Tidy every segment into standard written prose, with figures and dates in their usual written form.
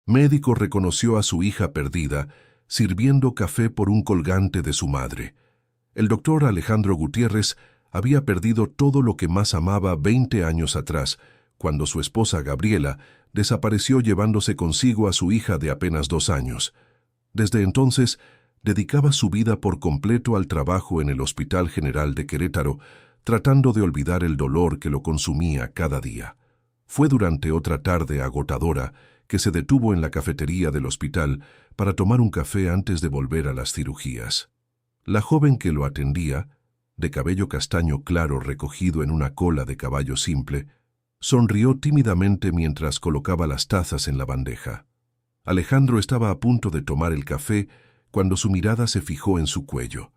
Médico reconoció a su hija perdida, sirviendo café por un colgante de su madre. El doctor Alejandro Gutiérrez había perdido todo lo que más amaba 20 años atrás, cuando su esposa Gabriela desapareció llevándose consigo a su hija de apenas 2 años. Desde entonces, dedicaba su vida por completo al trabajo en el Hospital General de Querétaro, tratando de olvidar el dolor que lo consumía cada día. Fue durante otra tarde agotadora que se detuvo en la cafetería del hospital para tomar un café antes de volver a las cirugías. La joven que lo atendía, de cabello castaño claro recogido en una cola de caballo simple, sonrió tímidamente mientras colocaba las tazas en la bandeja. Alejandro estaba a punto de tomar el café cuando su mirada se fijó en su cuello.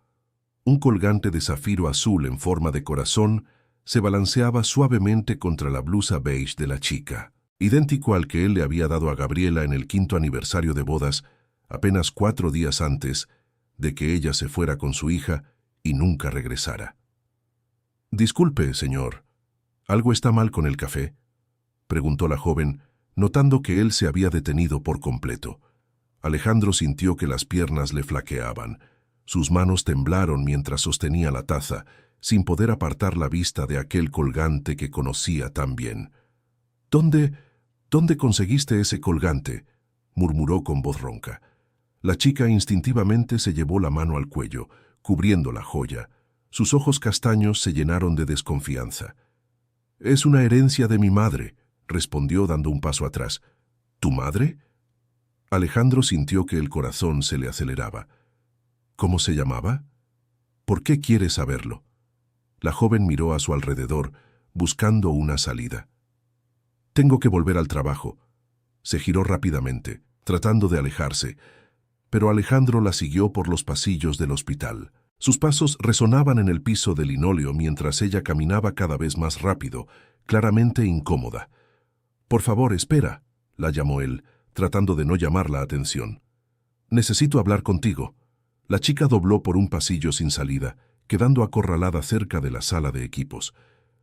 Un colgante de zafiro azul en forma de corazón se balanceaba suavemente contra la blusa beige de la chica, idéntico al que él le había dado a Gabriela en el 5º aniversario de bodas, apenas 4 días antes de que ella se fuera con su hija y nunca regresara. «Disculpe, señor, ¿algo está mal con el café?», preguntó la joven, notando que él se había detenido por completo. Alejandro sintió que las piernas le flaqueaban. Sus manos temblaron mientras sostenía la taza, sin poder apartar la vista de aquel colgante que conocía tan bien. ¿Dónde conseguiste ese colgante?», murmuró con voz ronca. La chica instintivamente se llevó la mano al cuello, cubriendo la joya. Sus ojos castaños se llenaron de desconfianza. «Es una herencia de mi madre», respondió dando un paso atrás. «¿Tu madre?». Alejandro sintió que el corazón se le aceleraba. «¿Cómo se llamaba? ¿Por qué quieres saberlo?». La joven miró a su alrededor, buscando una salida. «Tengo que volver al trabajo». Se giró rápidamente, tratando de alejarse, pero Alejandro la siguió por los pasillos del hospital. Sus pasos resonaban en el piso de linóleo mientras ella caminaba cada vez más rápido, claramente incómoda. «Por favor, espera», la llamó él, tratando de no llamar la atención. «Necesito hablar contigo». La chica dobló por un pasillo sin salida, quedando acorralada cerca de la sala de equipos.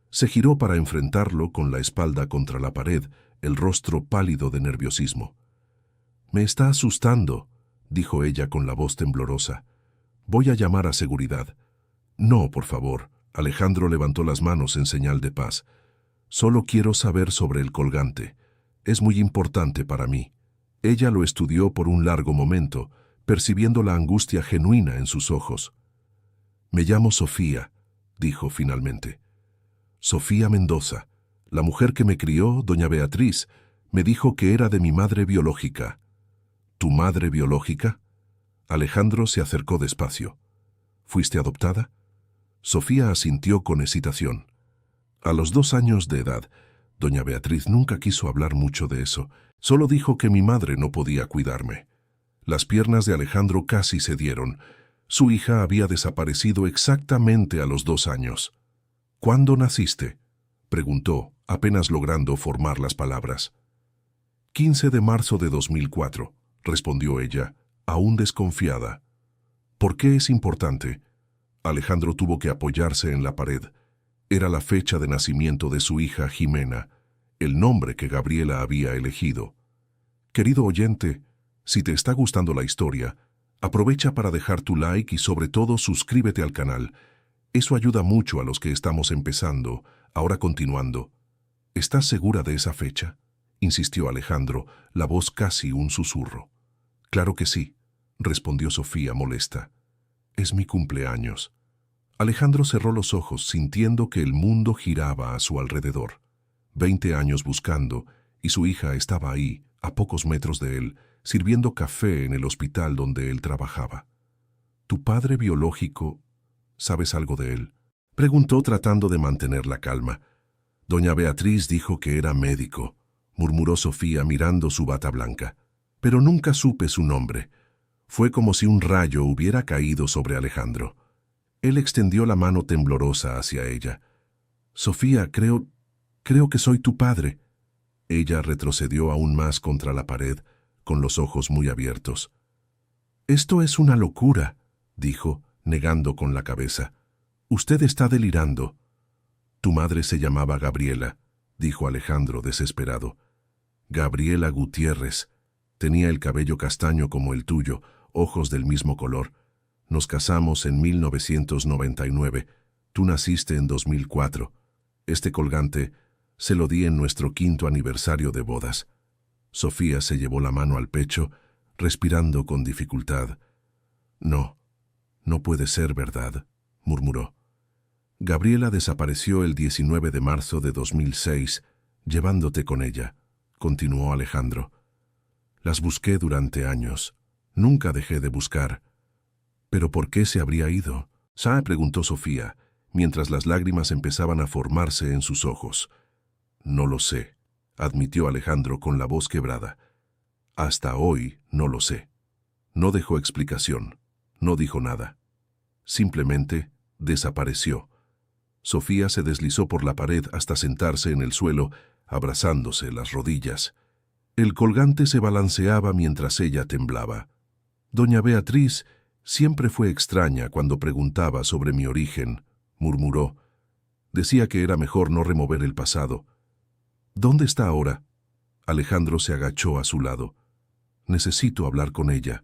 Se giró para enfrentarlo con la espalda contra la pared, el rostro pálido de nerviosismo. «Me está asustando», dijo ella con la voz temblorosa. «Voy a llamar a seguridad». «No, por favor». Alejandro levantó las manos en señal de paz. «Solo quiero saber sobre el colgante. Es muy importante para mí». Ella lo estudió por un largo momento, percibiendo la angustia genuina en sus ojos. «Me llamo Sofía», dijo finalmente. «Sofía Mendoza. La mujer que me crió, doña Beatriz, me dijo que era de mi madre biológica». «¿Tu madre biológica?». Alejandro se acercó despacio. «¿Fuiste adoptada?». Sofía asintió con hesitación. A los 2 años de edad, doña Beatriz nunca quiso hablar mucho de eso. Solo dijo que mi madre no podía cuidarme. Las piernas de Alejandro casi cedieron. Su hija había desaparecido exactamente a los 2 años. «¿Cuándo naciste?», preguntó, apenas logrando formar las palabras. «15 de marzo de 2004», respondió ella, aún desconfiada. «¿Por qué es importante?». Alejandro tuvo que apoyarse en la pared. Era la fecha de nacimiento de su hija Jimena, el nombre que Gabriela había elegido. Querido oyente, si te está gustando la historia, aprovecha para dejar tu like y sobre todo suscríbete al canal. Eso ayuda mucho a los que estamos empezando. Ahora continuando. ¿Estás segura de esa fecha?, insistió Alejandro, la voz casi un susurro. «Claro que sí», respondió Sofía molesta. «Es mi cumpleaños». Alejandro cerró los ojos sintiendo que el mundo giraba a su alrededor. 20 años buscando, y su hija estaba ahí, a pocos metros de él, sirviendo café en el hospital donde él trabajaba. «¿Tu padre biológico, sabes algo de él?», preguntó tratando de mantener la calma. «Doña Beatriz dijo que era médico», murmuró Sofía mirando su bata blanca. «Pero nunca supe su nombre». Fue como si un rayo hubiera caído sobre Alejandro. Él extendió la mano temblorosa hacia ella. «Sofía, creo que soy tu padre». Ella retrocedió aún más contra la pared, con los ojos muy abiertos. «Esto es una locura», dijo, negando con la cabeza. «Usted está delirando». «Tu madre se llamaba Gabriela», dijo Alejandro desesperado. «Gabriela Gutiérrez». Tenía el cabello castaño como el tuyo, ojos del mismo color. Nos casamos en 1999. Tú naciste en 2004. Este colgante se lo di en nuestro 5º aniversario de bodas. Sofía se llevó la mano al pecho, respirando con dificultad. No, no puede ser verdad, murmuró. Gabriela desapareció el 19 de marzo de 2006, llevándote con ella, continuó Alejandro. Las busqué durante años. Nunca dejé de buscar. ¿Pero por qué se habría ido? Preguntó Sofía, mientras las lágrimas empezaban a formarse en sus ojos. No lo sé, admitió Alejandro con la voz quebrada. Hasta hoy no lo sé. No dejó explicación. No dijo nada. Simplemente desapareció. Sofía se deslizó por la pared hasta sentarse en el suelo, abrazándose las rodillas. El colgante se balanceaba mientras ella temblaba. Doña Beatriz siempre fue extraña cuando preguntaba sobre mi origen, murmuró. Decía que era mejor no remover el pasado. ¿Dónde está ahora? Alejandro se agachó a su lado. Necesito hablar con ella.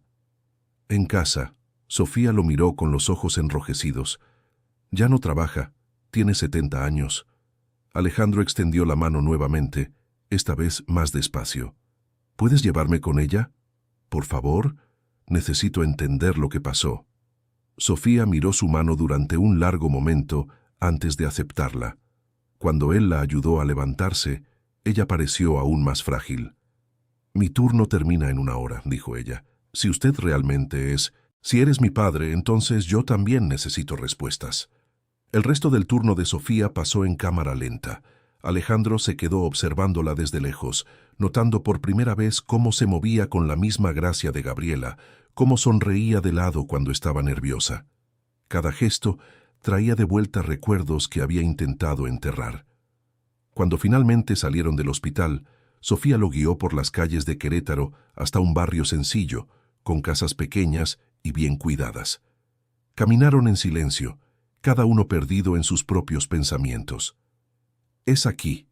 En casa. Sofía lo miró con los ojos enrojecidos. Ya no trabaja. Tiene 70 años. Alejandro extendió la mano nuevamente, esta vez más despacio. ¿Puedes llevarme con ella? Por favor, necesito entender lo que pasó. Sofía miró su mano durante un largo momento antes de aceptarla. Cuando él la ayudó a levantarse, ella pareció aún más frágil. Mi turno termina en 1 hora, dijo ella. Si usted realmente es... Si eres mi padre, entonces yo también necesito respuestas. El resto del turno de Sofía pasó en cámara lenta. Alejandro se quedó observándola desde lejos, notando por primera vez cómo se movía con la misma gracia de Gabriela, cómo sonreía de lado cuando estaba nerviosa. Cada gesto traía de vuelta recuerdos que había intentado enterrar. Cuando finalmente salieron del hospital, Sofía lo guió por las calles de Querétaro hasta un barrio sencillo, con casas pequeñas y bien cuidadas. Caminaron en silencio, cada uno perdido en sus propios pensamientos. «Es aquí»,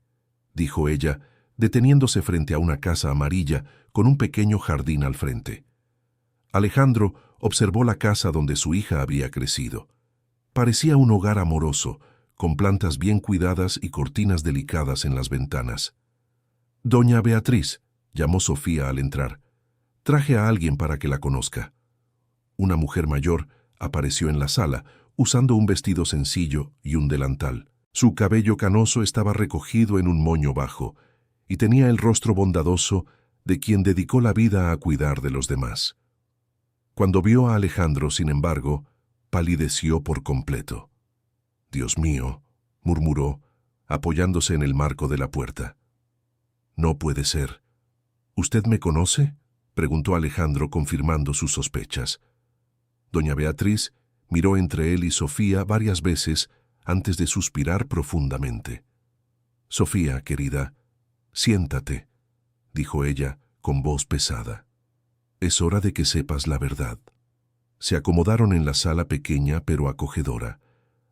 dijo ella, deteniéndose frente a una casa amarilla con un pequeño jardín al frente. Alejandro observó la casa donde su hija había crecido. Parecía un hogar amoroso, con plantas bien cuidadas y cortinas delicadas en las ventanas. «Doña Beatriz», llamó Sofía al entrar. «Traje a alguien para que la conozca». Una mujer mayor apareció en la sala, usando un vestido sencillo y un delantal. Su cabello canoso estaba recogido en un moño bajo, y tenía el rostro bondadoso de quien dedicó la vida a cuidar de los demás. Cuando vio a Alejandro, sin embargo, palideció por completo. «Dios mío», murmuró, apoyándose en el marco de la puerta. «No puede ser». «¿Usted me conoce?», preguntó Alejandro, confirmando sus sospechas. Doña Beatriz miró entre él y Sofía varias veces antes de suspirar profundamente. «Sofía, querida, siéntate», dijo ella con voz pesada. «Es hora de que sepas la verdad». Se acomodaron en la sala pequeña pero acogedora.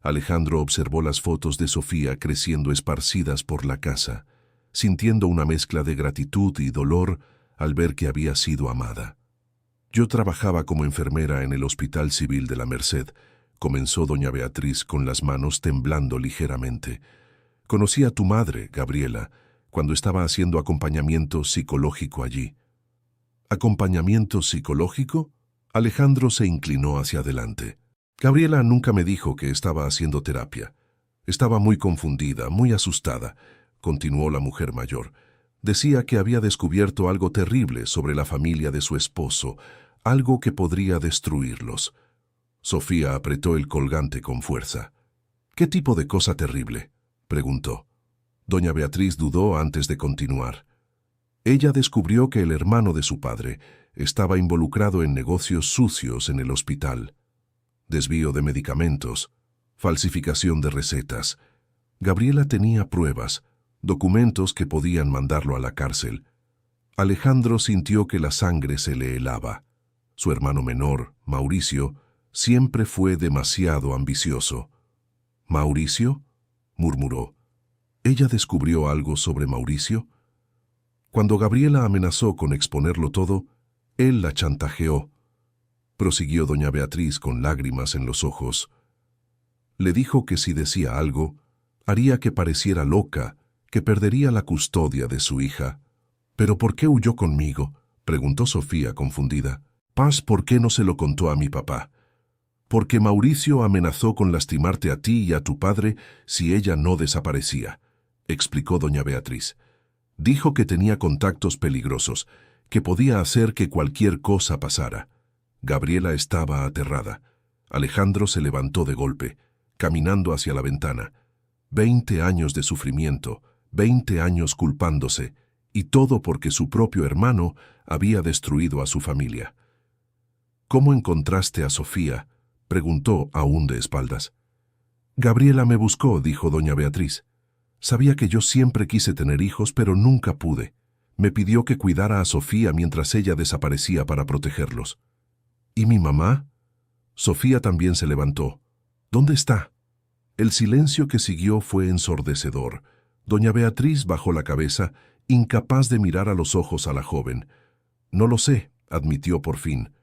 Alejandro observó las fotos de Sofía creciendo esparcidas por la casa, sintiendo una mezcla de gratitud y dolor al ver que había sido amada. «Yo trabajaba como enfermera en el Hospital Civil de la Merced», comenzó doña Beatriz con las manos temblando ligeramente. «Conocí a tu madre, Gabriela, cuando estaba haciendo acompañamiento psicológico allí». «¿Acompañamiento psicológico?». Alejandro se inclinó hacia adelante. «Gabriela nunca me dijo que estaba haciendo terapia. Estaba muy confundida, muy asustada», continuó la mujer mayor. «Decía que había descubierto algo terrible sobre la familia de su esposo, algo que podría destruirlos». Sofía apretó el colgante con fuerza. «¿Qué tipo de cosa terrible?», preguntó. Doña Beatriz dudó antes de continuar. Ella descubrió que el hermano de su padre estaba involucrado en negocios sucios en el hospital. Desvío de medicamentos, falsificación de recetas. Gabriela tenía pruebas, documentos que podían mandarlo a la cárcel. Alejandro sintió que la sangre se le helaba. Su hermano menor, Mauricio, siempre fue demasiado ambicioso. «¿Mauricio?», murmuró. «¿Ella descubrió algo sobre Mauricio?». Cuando Gabriela amenazó con exponerlo todo, él la chantajeó, prosiguió doña Beatriz con lágrimas en los ojos. Le dijo que si decía algo, haría que pareciera loca, que perdería la custodia de su hija. ¿Pero por qué huyó conmigo?, preguntó Sofía confundida. Paz, ¿por qué no se lo contó a mi papá? Porque Mauricio amenazó con lastimarte a ti y a tu padre si ella no desaparecía, explicó doña Beatriz. Dijo que tenía contactos peligrosos, que podía hacer que cualquier cosa pasara. Gabriela estaba aterrada. Alejandro se levantó de golpe, caminando hacia la ventana. 20 años de sufrimiento, 20 años culpándose, y todo porque su propio hermano había destruido a su familia. ¿Cómo encontraste a Sofía?, preguntó aún de espaldas. Gabriela me buscó, dijo doña Beatriz. Sabía que yo siempre quise tener hijos, pero nunca pude. Me pidió que cuidara a Sofía mientras ella desaparecía para protegerlos. ¿Y mi mamá? Sofía también se levantó. ¿Dónde está? El silencio que siguió fue ensordecedor. Doña Beatriz bajó la cabeza, incapaz de mirar a los ojos a la joven. No lo sé, admitió por fin.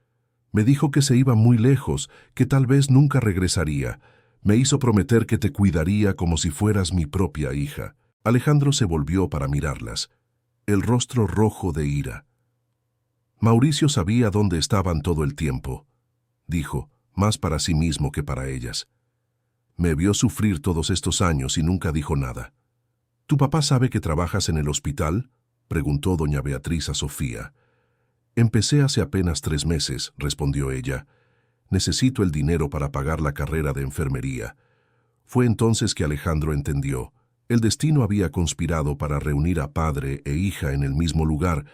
Me dijo que se iba muy lejos, que tal vez nunca regresaría. Me hizo prometer que te cuidaría como si fueras mi propia hija. Alejandro se volvió para mirarlas, el rostro rojo de ira. Mauricio sabía dónde estaban todo el tiempo, dijo, más para sí mismo que para ellas. Me vio sufrir todos estos años y nunca dijo nada. ¿Tu papá sabe que trabajas en el hospital?, preguntó doña Beatriz a Sofía. Empecé hace apenas 3 meses, respondió ella. Necesito el dinero para pagar la carrera de enfermería. Fue entonces que Alejandro entendió. El destino había conspirado para reunir a padre e hija en el mismo lugar,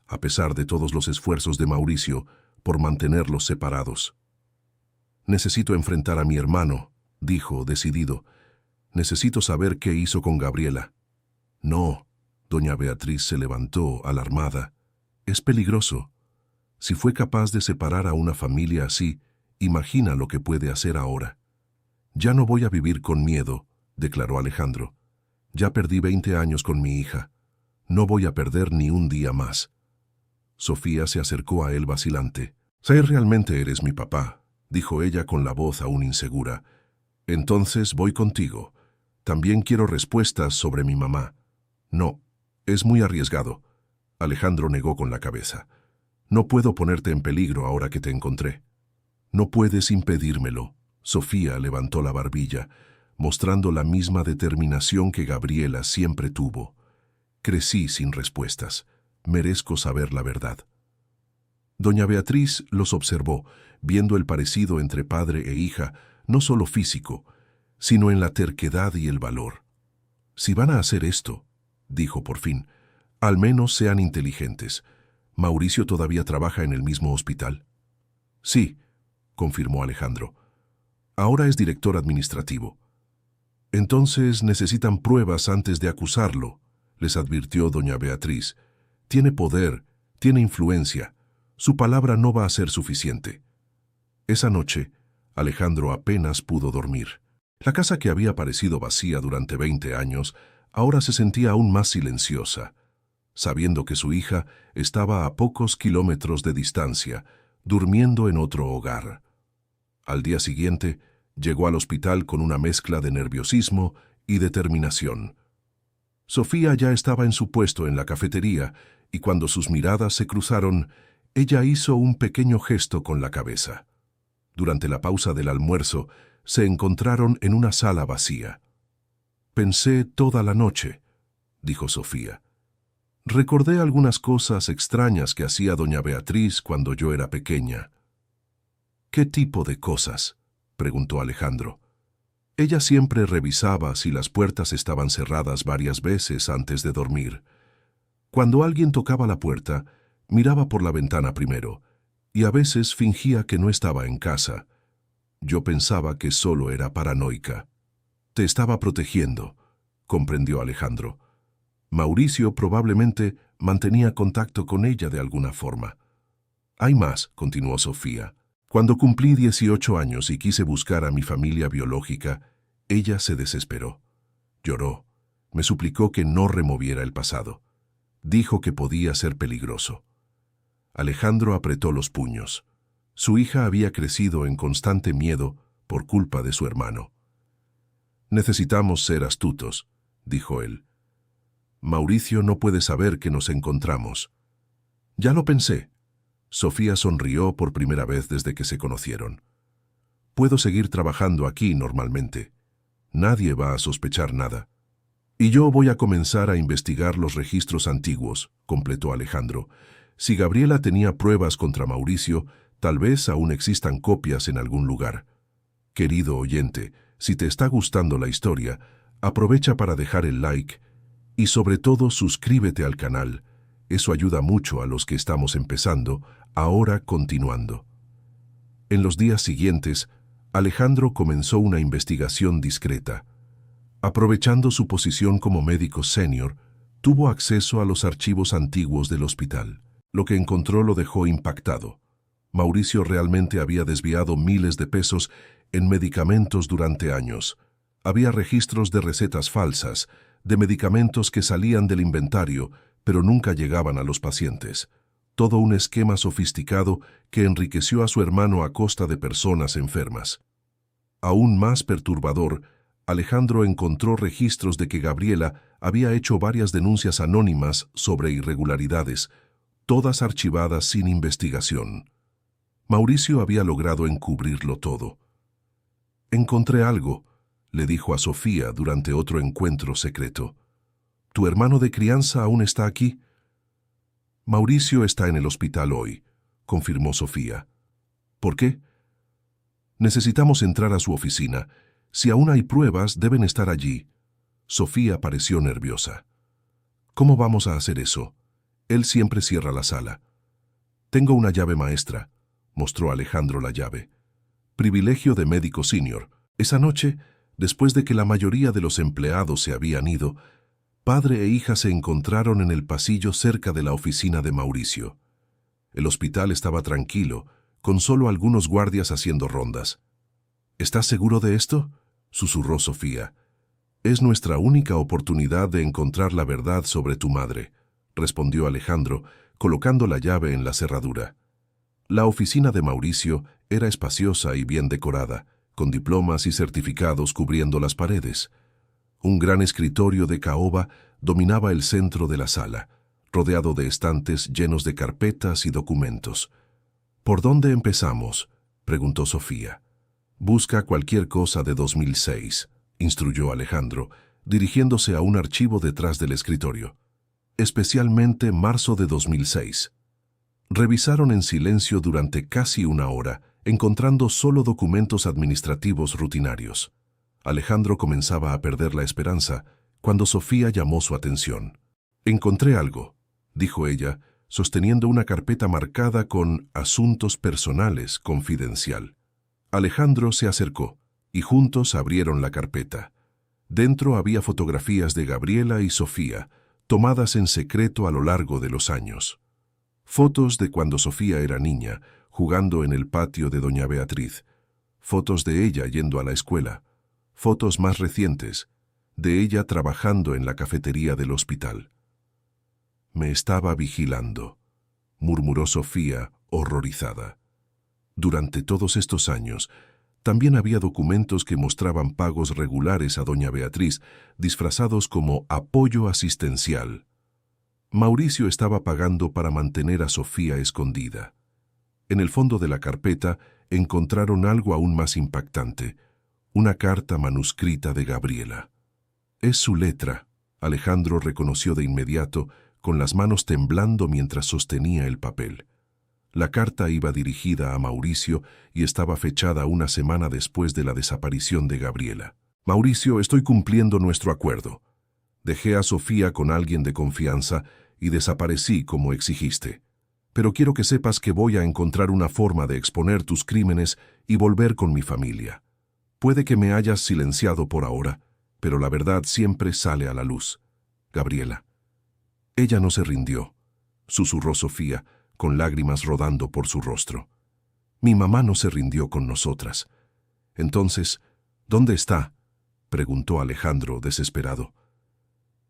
a pesar de todos los esfuerzos de Mauricio por mantenerlos separados. Necesito enfrentar a mi hermano, dijo, decidido. Necesito saber qué hizo con Gabriela. No, doña Beatriz se levantó, alarmada. Es peligroso. Si fue capaz de separar a una familia así, imagina lo que puede hacer ahora. Ya no voy a vivir con miedo, declaró Alejandro. Ya perdí 20 años con mi hija. No voy a perder ni un día más. Sofía se acercó a él vacilante. «Si realmente eres mi papá», dijo ella con la voz aún insegura. «Entonces voy contigo. También quiero respuestas sobre mi mamá». «No, es muy arriesgado». Alejandro negó con la cabeza. «No puedo ponerte en peligro ahora que te encontré». «No puedes impedírmelo». Sofía levantó la barbilla, mostrando la misma determinación que Gabriela siempre tuvo. «Crecí sin respuestas. Merezco saber la verdad». Doña Beatriz los observó, viendo el parecido entre padre e hija, no solo físico, sino en la terquedad y el valor. «Si van a hacer esto», dijo por fin, «al menos sean inteligentes. ¿Mauricio todavía trabaja en el mismo hospital?» «Sí», confirmó Alejandro. «Ahora es director administrativo». «Entonces necesitan pruebas antes de acusarlo», les advirtió doña Beatriz. «Tiene poder, tiene influencia. Su palabra no va a ser suficiente». Esa noche, Alejandro apenas pudo dormir. La casa que había parecido vacía durante 20 años, ahora se sentía aún más silenciosa, sabiendo que su hija estaba a pocos kilómetros de distancia, durmiendo en otro hogar. Al día siguiente, llegó al hospital con una mezcla de nerviosismo y determinación. Sofía ya estaba en su puesto en la cafetería, y cuando sus miradas se cruzaron, ella hizo un pequeño gesto con la cabeza. Durante la pausa del almuerzo, se encontraron en una sala vacía. «Pensé toda la noche», dijo Sofía. «Recordé algunas cosas extrañas que hacía doña Beatriz cuando yo era pequeña». «¿Qué tipo de cosas?», preguntó Alejandro. «Ella siempre revisaba si las puertas estaban cerradas varias veces antes de dormir. Cuando alguien tocaba la puerta, miraba por la ventana primero, y a veces fingía que no estaba en casa. Yo pensaba que solo era paranoica». «Te estaba protegiendo», comprendió Alejandro. Mauricio probablemente mantenía contacto con ella de alguna forma. «Hay más», continuó Sofía. «Cuando cumplí 18 años y quise buscar a mi familia biológica, ella se desesperó. Lloró. Me suplicó que no removiera el pasado. Dijo que podía ser peligroso. Alejandro apretó los puños. Su hija había crecido en constante miedo por culpa de su hermano. «Necesitamos ser astutos», dijo él. «Mauricio no puede saber que nos encontramos». «Ya lo pensé». Sofía sonrió por primera vez desde que se conocieron. «Puedo seguir trabajando aquí normalmente. Nadie va a sospechar nada». «Y yo voy a comenzar a investigar los registros antiguos», completó Alejandro. «Si Gabriela tenía pruebas contra Mauricio, tal vez aún existan copias en algún lugar». Querido oyente, si te está gustando la historia, aprovecha para dejar el like y sobre todo suscríbete al canal. Eso ayuda mucho a los que estamos empezando, ahora continuando. En los días siguientes, Alejandro comenzó una investigación discreta. Aprovechando su posición como médico senior, tuvo acceso a los archivos antiguos del hospital. Lo que encontró lo dejó impactado. Mauricio realmente había desviado miles de pesos en medicamentos durante años. Había registros de recetas falsas, de medicamentos que salían del inventario, pero nunca llegaban a los pacientes. Todo un esquema sofisticado que enriqueció a su hermano a costa de personas enfermas. Aún más perturbador, Alejandro encontró registros de que Gabriela había hecho varias denuncias anónimas sobre irregularidades, todas archivadas sin investigación. Mauricio había logrado encubrirlo todo. «Encontré algo», le dijo a Sofía durante otro encuentro secreto. «¿Tu hermano de crianza aún está aquí?» «Mauricio está en el hospital hoy», confirmó Sofía. «¿Por qué?» «Necesitamos entrar a su oficina. Si aún hay pruebas, deben estar allí». Sofía pareció nerviosa. «¿Cómo vamos a hacer eso? Él siempre cierra la sala». «Tengo una llave maestra», mostró Alejandro la llave. «Privilegio de médico senior». Esa noche, después de que la mayoría de los empleados se habían ido, padre e hija se encontraron en el pasillo cerca de la oficina de Mauricio. El hospital estaba tranquilo, con solo algunos guardias haciendo rondas. «¿Estás seguro de esto?», susurró Sofía. «Es nuestra única oportunidad de encontrar la verdad sobre tu madre», respondió Alejandro, colocando la llave en la cerradura. La oficina de Mauricio era espaciosa y bien decorada, con diplomas y certificados cubriendo las paredes. Un gran escritorio de caoba dominaba el centro de la sala, rodeado de estantes llenos de carpetas y documentos. «¿Por dónde empezamos?», preguntó Sofía. «Busca cualquier cosa de 2006», instruyó Alejandro, dirigiéndose a un archivo detrás del escritorio. «Especialmente marzo de 2006». Revisaron en silencio durante casi una hora, encontrando solo documentos administrativos rutinarios. Alejandro comenzaba a perder la esperanza cuando Sofía llamó su atención. «Encontré algo», dijo ella, sosteniendo una carpeta marcada con «Asuntos personales confidencial». Alejandro se acercó y juntos abrieron la carpeta. Dentro había fotografías de Gabriela y Sofía, tomadas en secreto a lo largo de los años. Fotos de cuando Sofía era niña, jugando en el patio de doña Beatriz. Fotos de ella yendo a la escuela. Fotos más recientes, de ella trabajando en la cafetería del hospital. «Me estaba vigilando», murmuró Sofía, horrorizada. Durante todos estos años, también había documentos que mostraban pagos regulares a doña Beatriz, disfrazados como apoyo asistencial. Mauricio estaba pagando para mantener a Sofía escondida. En el fondo de la carpeta encontraron algo aún más impactante, una carta manuscrita de Gabriela. «Es su letra», Alejandro reconoció de inmediato, con las manos temblando mientras sostenía el papel. La carta iba dirigida a Mauricio y estaba fechada una semana después de la desaparición de Gabriela. «Mauricio, estoy cumpliendo nuestro acuerdo. Dejé a Sofía con alguien de confianza y desaparecí como exigiste. Pero quiero que sepas que voy a encontrar una forma de exponer tus crímenes y volver con mi familia. Puede que me hayas silenciado por ahora, pero la verdad siempre sale a la luz. Gabriela». «Ella no se rindió», susurró Sofía, con lágrimas rodando por su rostro. «Mi mamá no se rindió con nosotras». «Entonces, ¿dónde está?», preguntó Alejandro, desesperado.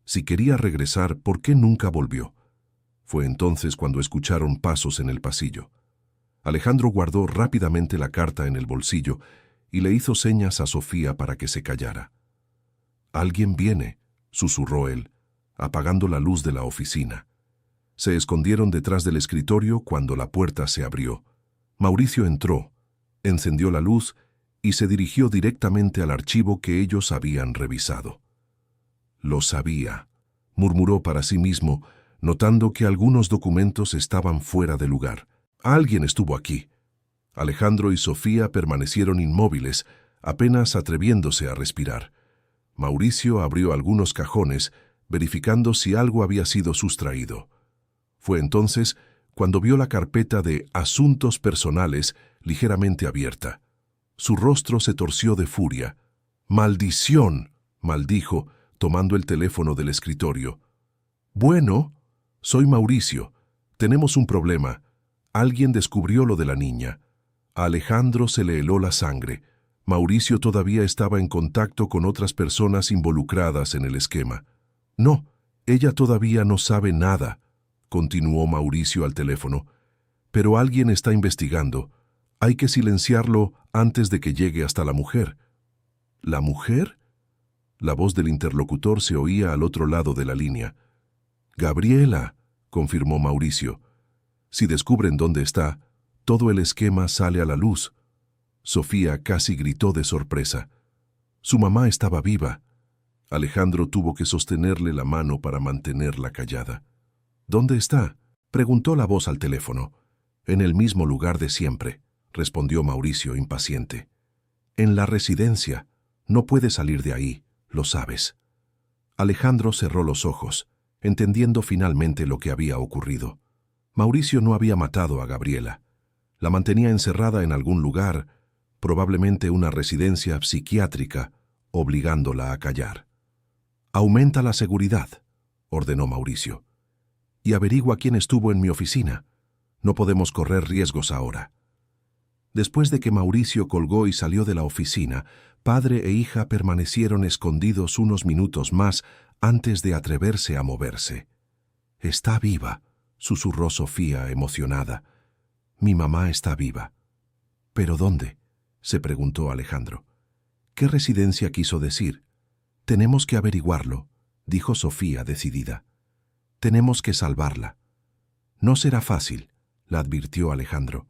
Si quería regresar, ¿por qué nunca volvió? Fue entonces cuando escucharon pasos en el pasillo. Alejandro guardó rápidamente la carta en el bolsillo y le hizo señas a Sofía para que se callara. «Alguien viene», susurró él, apagando la luz de la oficina. Se escondieron detrás del escritorio cuando la puerta se abrió. Mauricio entró, encendió la luz y se dirigió directamente al archivo que ellos habían revisado. «Lo sabía», murmuró para sí mismo, notando que algunos documentos estaban fuera de lugar. «Alguien estuvo aquí». Alejandro y Sofía permanecieron inmóviles, apenas atreviéndose a respirar. Mauricio abrió algunos cajones, verificando si algo había sido sustraído. Fue entonces cuando vio la carpeta de asuntos personales ligeramente abierta. Su rostro se torció de furia. «¡Maldición!», maldijo, tomando el teléfono del escritorio. «Bueno, soy Mauricio. Tenemos un problema. Alguien descubrió lo de la niña». A Alejandro se le heló la sangre. Mauricio todavía estaba en contacto con otras personas involucradas en el esquema. «No, ella todavía no sabe nada», continuó Mauricio al teléfono. «Pero alguien está investigando. Hay que silenciarlo antes de que llegue hasta la mujer». «¿La mujer?». La voz del interlocutor se oía al otro lado de la línea. «Gabriela», confirmó Mauricio. «Si descubren dónde está, todo el esquema sale a la luz». Sofía casi gritó de sorpresa. Su mamá estaba viva. Alejandro tuvo que sostenerle la mano para mantenerla callada. «¿Dónde está?», preguntó la voz al teléfono. «En el mismo lugar de siempre», respondió Mauricio impaciente. «En la residencia. No puede salir de ahí, lo sabes». Alejandro cerró los ojos, entendiendo finalmente lo que había ocurrido. Mauricio no había matado a Gabriela. La mantenía encerrada en algún lugar, probablemente una residencia psiquiátrica, obligándola a callar. «Aumenta la seguridad», ordenó Mauricio. «Y averigua quién estuvo en mi oficina. No podemos correr riesgos ahora». Después de que Mauricio colgó y salió de la oficina, padre e hija permanecieron escondidos unos minutos más antes de atreverse a moverse. «Está viva», susurró Sofía emocionada. «Mi mamá está viva». «¿Pero dónde?», se preguntó Alejandro. «¿Qué residencia quiso decir?». «Tenemos que averiguarlo», dijo Sofía decidida. «Tenemos que salvarla». «No será fácil», la advirtió Alejandro.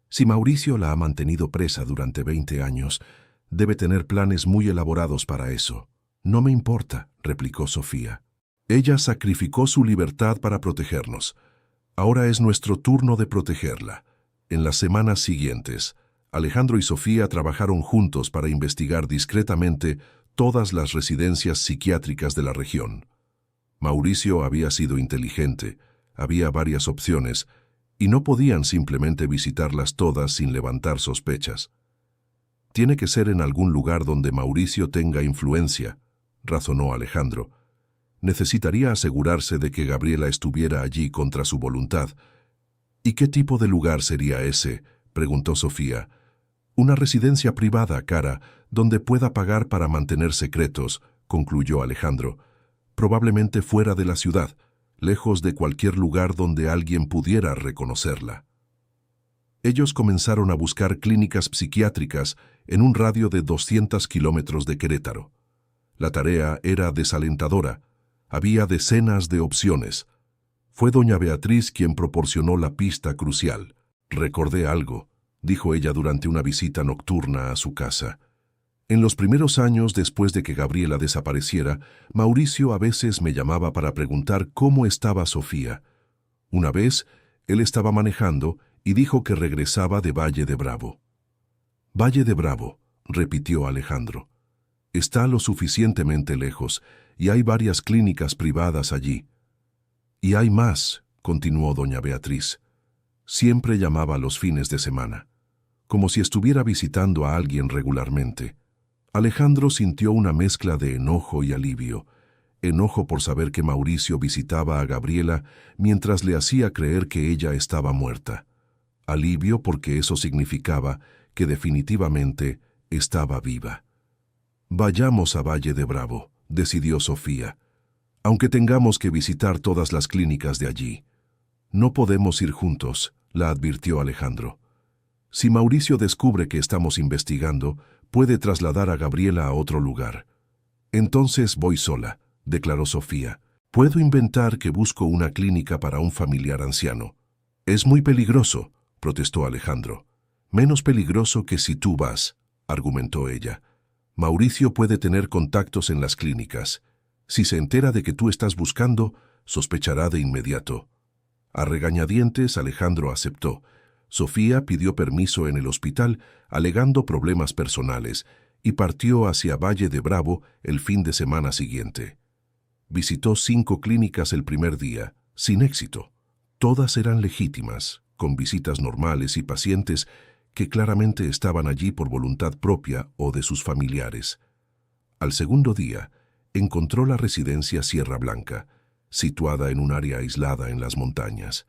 «Si Mauricio la ha mantenido presa durante 20 años, debe tener planes muy elaborados para eso». «No me importa», replicó Sofía. «Ella sacrificó su libertad para protegernos. Ahora es nuestro turno de protegerla». En las semanas siguientes, Alejandro y Sofía trabajaron juntos para investigar discretamente todas las residencias psiquiátricas de la región. Mauricio había sido inteligente, había varias opciones, y no podían simplemente visitarlas todas sin levantar sospechas. «Tiene que ser en algún lugar donde Mauricio tenga influencia», razonó Alejandro. «Necesitaría asegurarse de que Gabriela estuviera allí contra su voluntad». «¿Y qué tipo de lugar sería ese?», preguntó Sofía. «Una residencia privada, cara, donde pueda pagar para mantener secretos», concluyó Alejandro. «Probablemente fuera de la ciudad, lejos de cualquier lugar donde alguien pudiera reconocerla». Ellos comenzaron a buscar clínicas psiquiátricas en un radio de 200 kilómetros de Querétaro. La tarea era desalentadora. Había decenas de opciones. Fue doña Beatriz quien proporcionó la pista crucial. «Recordé algo», dijo ella durante una visita nocturna a su casa. «En los primeros años después de que Gabriela desapareciera, Mauricio a veces me llamaba para preguntar cómo estaba Sofía. Una vez, él estaba manejando y dijo que regresaba de Valle de Bravo». «Valle de Bravo», repitió Alejandro. «Está lo suficientemente lejos y hay varias clínicas privadas allí». «Y hay más», continuó doña Beatriz. «Siempre llamaba los fines de semana, como si estuviera visitando a alguien regularmente». Alejandro sintió una mezcla de enojo y alivio. Enojo por saber que Mauricio visitaba a Gabriela mientras le hacía creer que ella estaba muerta. Alivio porque eso significaba que definitivamente estaba viva. «Vayamos a Valle de Bravo», decidió Sofía, «aunque tengamos que visitar todas las clínicas de allí». No podemos ir juntos, la advirtió Alejandro. Si Mauricio descubre que estamos investigando, puede trasladar a Gabriela a otro lugar. Entonces voy sola, declaró Sofía. Puedo inventar que busco una clínica para un familiar anciano. Es muy peligroso, protestó Alejandro. Menos peligroso que si tú vas, argumentó ella. Mauricio puede tener contactos en las clínicas. Si se entera de que tú estás buscando, sospechará de inmediato. A regañadientes, Alejandro aceptó. Sofía pidió permiso en el hospital, alegando problemas personales, y partió hacia Valle de Bravo el fin de semana siguiente. Visitó 5 clínicas el primer día, sin éxito. Todas eran legítimas, con visitas normales y pacientes que claramente estaban allí por voluntad propia o de sus familiares. Al segundo día, encontró la residencia Sierra Blanca, situada en un área aislada en las montañas.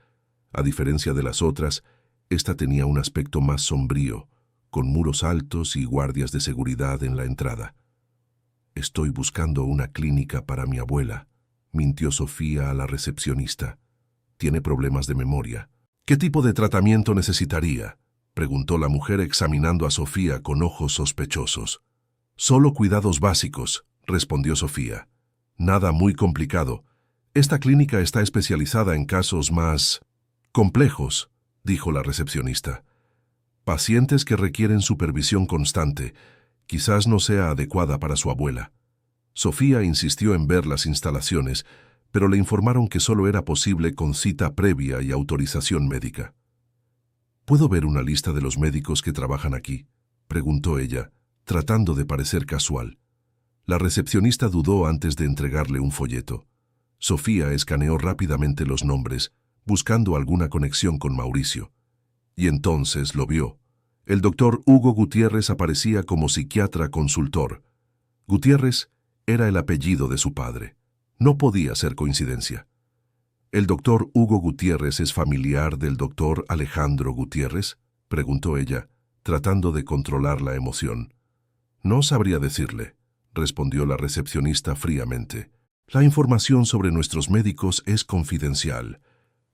A diferencia de las otras, esta tenía un aspecto más sombrío, con muros altos y guardias de seguridad en la entrada. «Estoy buscando una clínica para mi abuela», mintió Sofía a la recepcionista. «Tiene problemas de memoria». «¿Qué tipo de tratamiento necesitaría?», preguntó la mujer examinando a Sofía con ojos sospechosos. «Solo cuidados básicos», respondió Sofía. «Nada muy complicado. Esta clínica está especializada en casos más complejos», dijo la recepcionista. «Pacientes que requieren supervisión constante. Quizás no sea adecuada para su abuela». Sofía insistió en ver las instalaciones, pero le informaron que solo era posible con cita previa y autorización médica. «¿Puedo ver una lista de los médicos que trabajan aquí?», preguntó ella, tratando de parecer casual. La recepcionista dudó antes de entregarle un folleto. Sofía escaneó rápidamente los nombres, buscando alguna conexión con Mauricio. Y entonces lo vio. El doctor Hugo Gutiérrez aparecía como psiquiatra consultor. Gutiérrez era el apellido de su padre. No podía ser coincidencia. «¿El doctor Hugo Gutiérrez es familiar del doctor Alejandro Gutiérrez?», preguntó ella, tratando de controlar la emoción. «No sabría decirle», respondió la recepcionista fríamente. «La información sobre nuestros médicos es confidencial».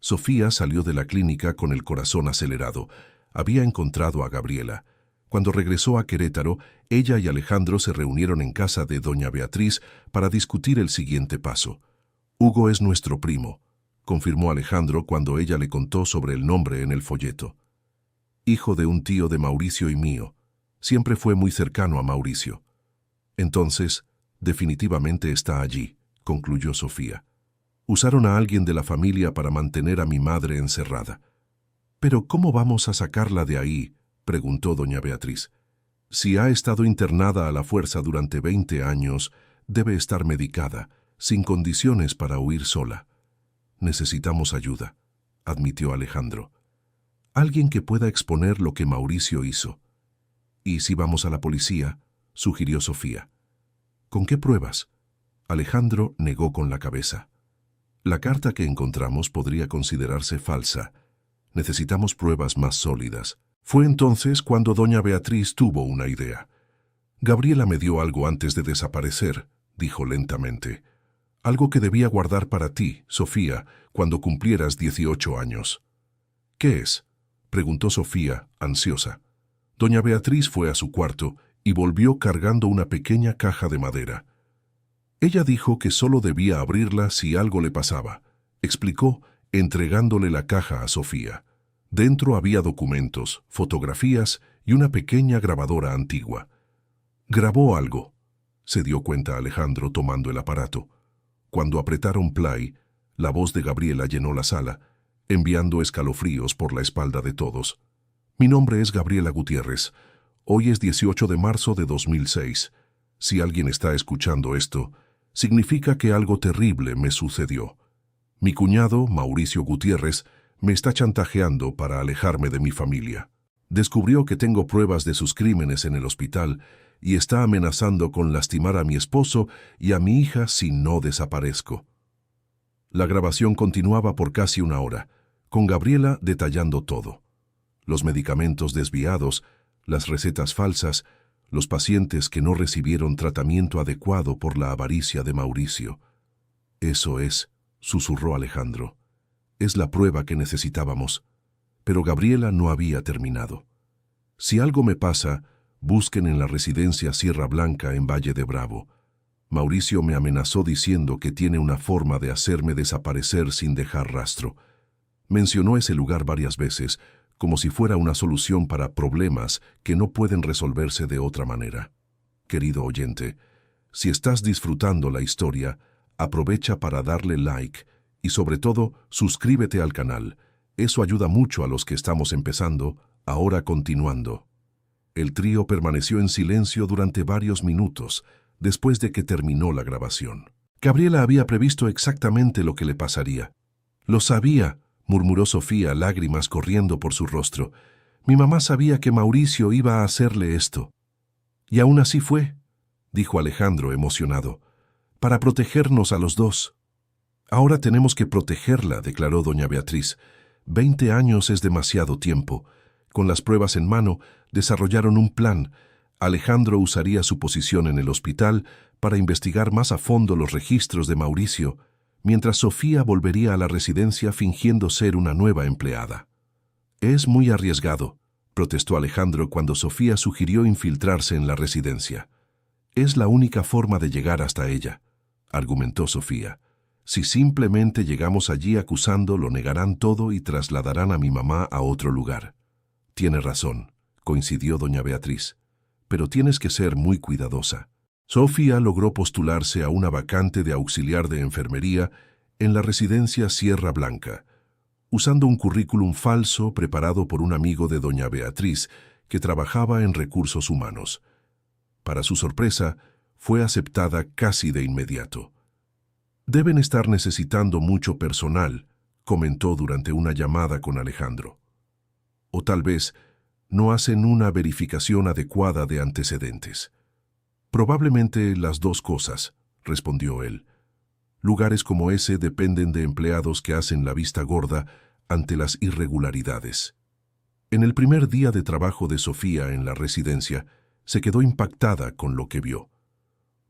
Sofía salió de la clínica con el corazón acelerado. Había encontrado a Gabriela. Cuando regresó a Querétaro, ella y Alejandro se reunieron en casa de doña Beatriz para discutir el siguiente paso. «Hugo es nuestro primo», confirmó Alejandro cuando ella le contó sobre el nombre en el folleto. «Hijo de un tío de Mauricio y mío. Siempre fue muy cercano a Mauricio». «Entonces, definitivamente está allí», concluyó Sofía. «Usaron a alguien de la familia para mantener a mi madre encerrada». «¿Pero cómo vamos a sacarla de ahí?», preguntó doña Beatriz. «Si ha estado internada a la fuerza durante 20 años, debe estar medicada, sin condiciones para huir sola». «Necesitamos ayuda», admitió Alejandro. «Alguien que pueda exponer lo que Mauricio hizo». «¿Y si vamos a la policía?», sugirió Sofía. «¿Con qué pruebas?». Alejandro negó con la cabeza. «La carta que encontramos podría considerarse falsa. Necesitamos pruebas más sólidas». Fue entonces cuando doña Beatriz tuvo una idea. «Gabriela me dio algo antes de desaparecer», dijo lentamente. «Algo que debía guardar para ti, Sofía, cuando cumplieras 18 años». «¿Qué es?», preguntó Sofía, ansiosa. Doña Beatriz fue a su cuarto y volvió cargando una pequeña caja de madera. Ella dijo que solo debía abrirla si algo le pasaba, explicó, entregándole la caja a Sofía. Dentro había documentos, fotografías y una pequeña grabadora antigua. «Grabó algo», se dio cuenta Alejandro tomando el aparato. Cuando apretaron play, la voz de Gabriela llenó la sala, enviando escalofríos por la espalda de todos. «Mi nombre es Gabriela Gutiérrez. Hoy es 18 de marzo de 2006. Si alguien está escuchando esto, significa que algo terrible me sucedió. Mi cuñado, Mauricio Gutiérrez, me está chantajeando para alejarme de mi familia. Descubrió que tengo pruebas de sus crímenes en el hospital y está amenazando con lastimar a mi esposo y a mi hija si no desaparezco». La grabación continuaba por casi una hora, con Gabriela detallando todo. Los medicamentos desviados, las recetas falsas, los pacientes que no recibieron tratamiento adecuado por la avaricia de Mauricio. «Eso es», susurró Alejandro. Es la prueba que necesitábamos. Pero Gabriela no había terminado. Si algo me pasa, busquen en la residencia Sierra Blanca en Valle de Bravo. Mauricio me amenazó diciendo que tiene una forma de hacerme desaparecer sin dejar rastro. Mencionó ese lugar varias veces, como si fuera una solución para problemas que no pueden resolverse de otra manera. Querido oyente, si estás disfrutando la historia, aprovecha para darle like y sobre todo suscríbete al canal. Eso ayuda mucho a los que estamos empezando, ahora continuando. El trío permaneció en silencio durante varios minutos después de que terminó la grabación. Gabriela había previsto exactamente lo que le pasaría. Lo sabía, murmuró Sofía, lágrimas corriendo por su rostro. Mi mamá sabía que Mauricio iba a hacerle esto. Y aún así fue, dijo Alejandro emocionado, para protegernos a los dos. Ahora tenemos que protegerla, declaró doña Beatriz. 20 años es demasiado tiempo. Con las pruebas en mano, desarrollaron un plan. Alejandro usaría su posición en el hospital para investigar más a fondo los registros de Mauricio, mientras Sofía volvería a la residencia fingiendo ser una nueva empleada. Es muy arriesgado, protestó Alejandro cuando Sofía sugirió infiltrarse en la residencia. Es la única forma de llegar hasta ella, argumentó Sofía. Si simplemente llegamos allí acusando, lo negarán todo y trasladarán a mi mamá a otro lugar. Tiene razón, coincidió doña Beatriz, pero tienes que ser muy cuidadosa. Sofía logró postularse a una vacante de auxiliar de enfermería en la residencia Sierra Blanca, usando un currículum falso preparado por un amigo de doña Beatriz que trabajaba en recursos humanos. Para su sorpresa, fue aceptada casi de inmediato. Deben estar necesitando mucho personal, comentó durante una llamada con Alejandro. O tal vez no hacen una verificación adecuada de antecedentes. Probablemente las dos cosas, respondió él. Lugares como ese dependen de empleados que hacen la vista gorda ante las irregularidades. En el primer día de trabajo de Sofía en la residencia, se quedó impactada con lo que vio.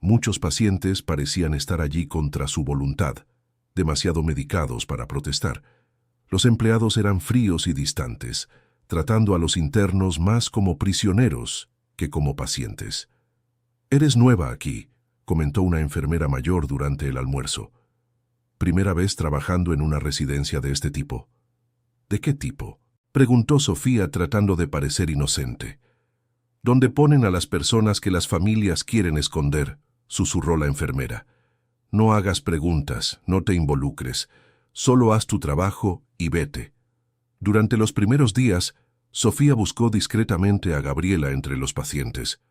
Muchos pacientes parecían estar allí contra su voluntad, demasiado medicados para protestar. Los empleados eran fríos y distantes, tratando a los internos más como prisioneros que como pacientes. «Eres nueva aquí», comentó una enfermera mayor durante el almuerzo. «¿Primera vez trabajando en una residencia de este tipo?» «¿De qué tipo?», preguntó Sofía tratando de parecer inocente. «Donde ponen a las personas que las familias quieren esconder», susurró la enfermera. «No hagas preguntas, no te involucres, solo haz tu trabajo y vete». Durante los primeros días, Sofía buscó discretamente a Gabriela entre los pacientes.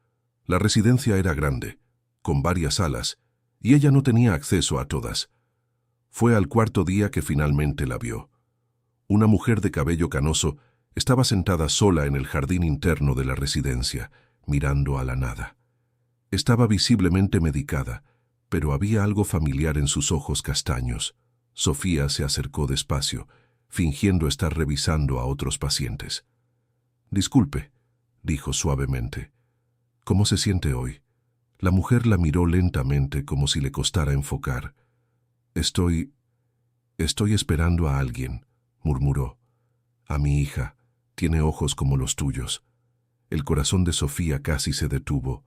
La residencia era grande, con varias salas, y ella no tenía acceso a todas. Fue al cuarto día que finalmente la vio. Una mujer de cabello canoso estaba sentada sola en el jardín interno de la residencia, mirando a la nada. Estaba visiblemente medicada, pero había algo familiar en sus ojos castaños. Sofía se acercó despacio, fingiendo estar revisando a otros pacientes. «Disculpe», dijo suavemente. «¿Cómo se siente hoy?» La mujer la miró lentamente como si le costara enfocar. Estoy esperando a alguien», murmuró. «A mi hija. Tiene ojos como los tuyos». El corazón de Sofía casi se detuvo.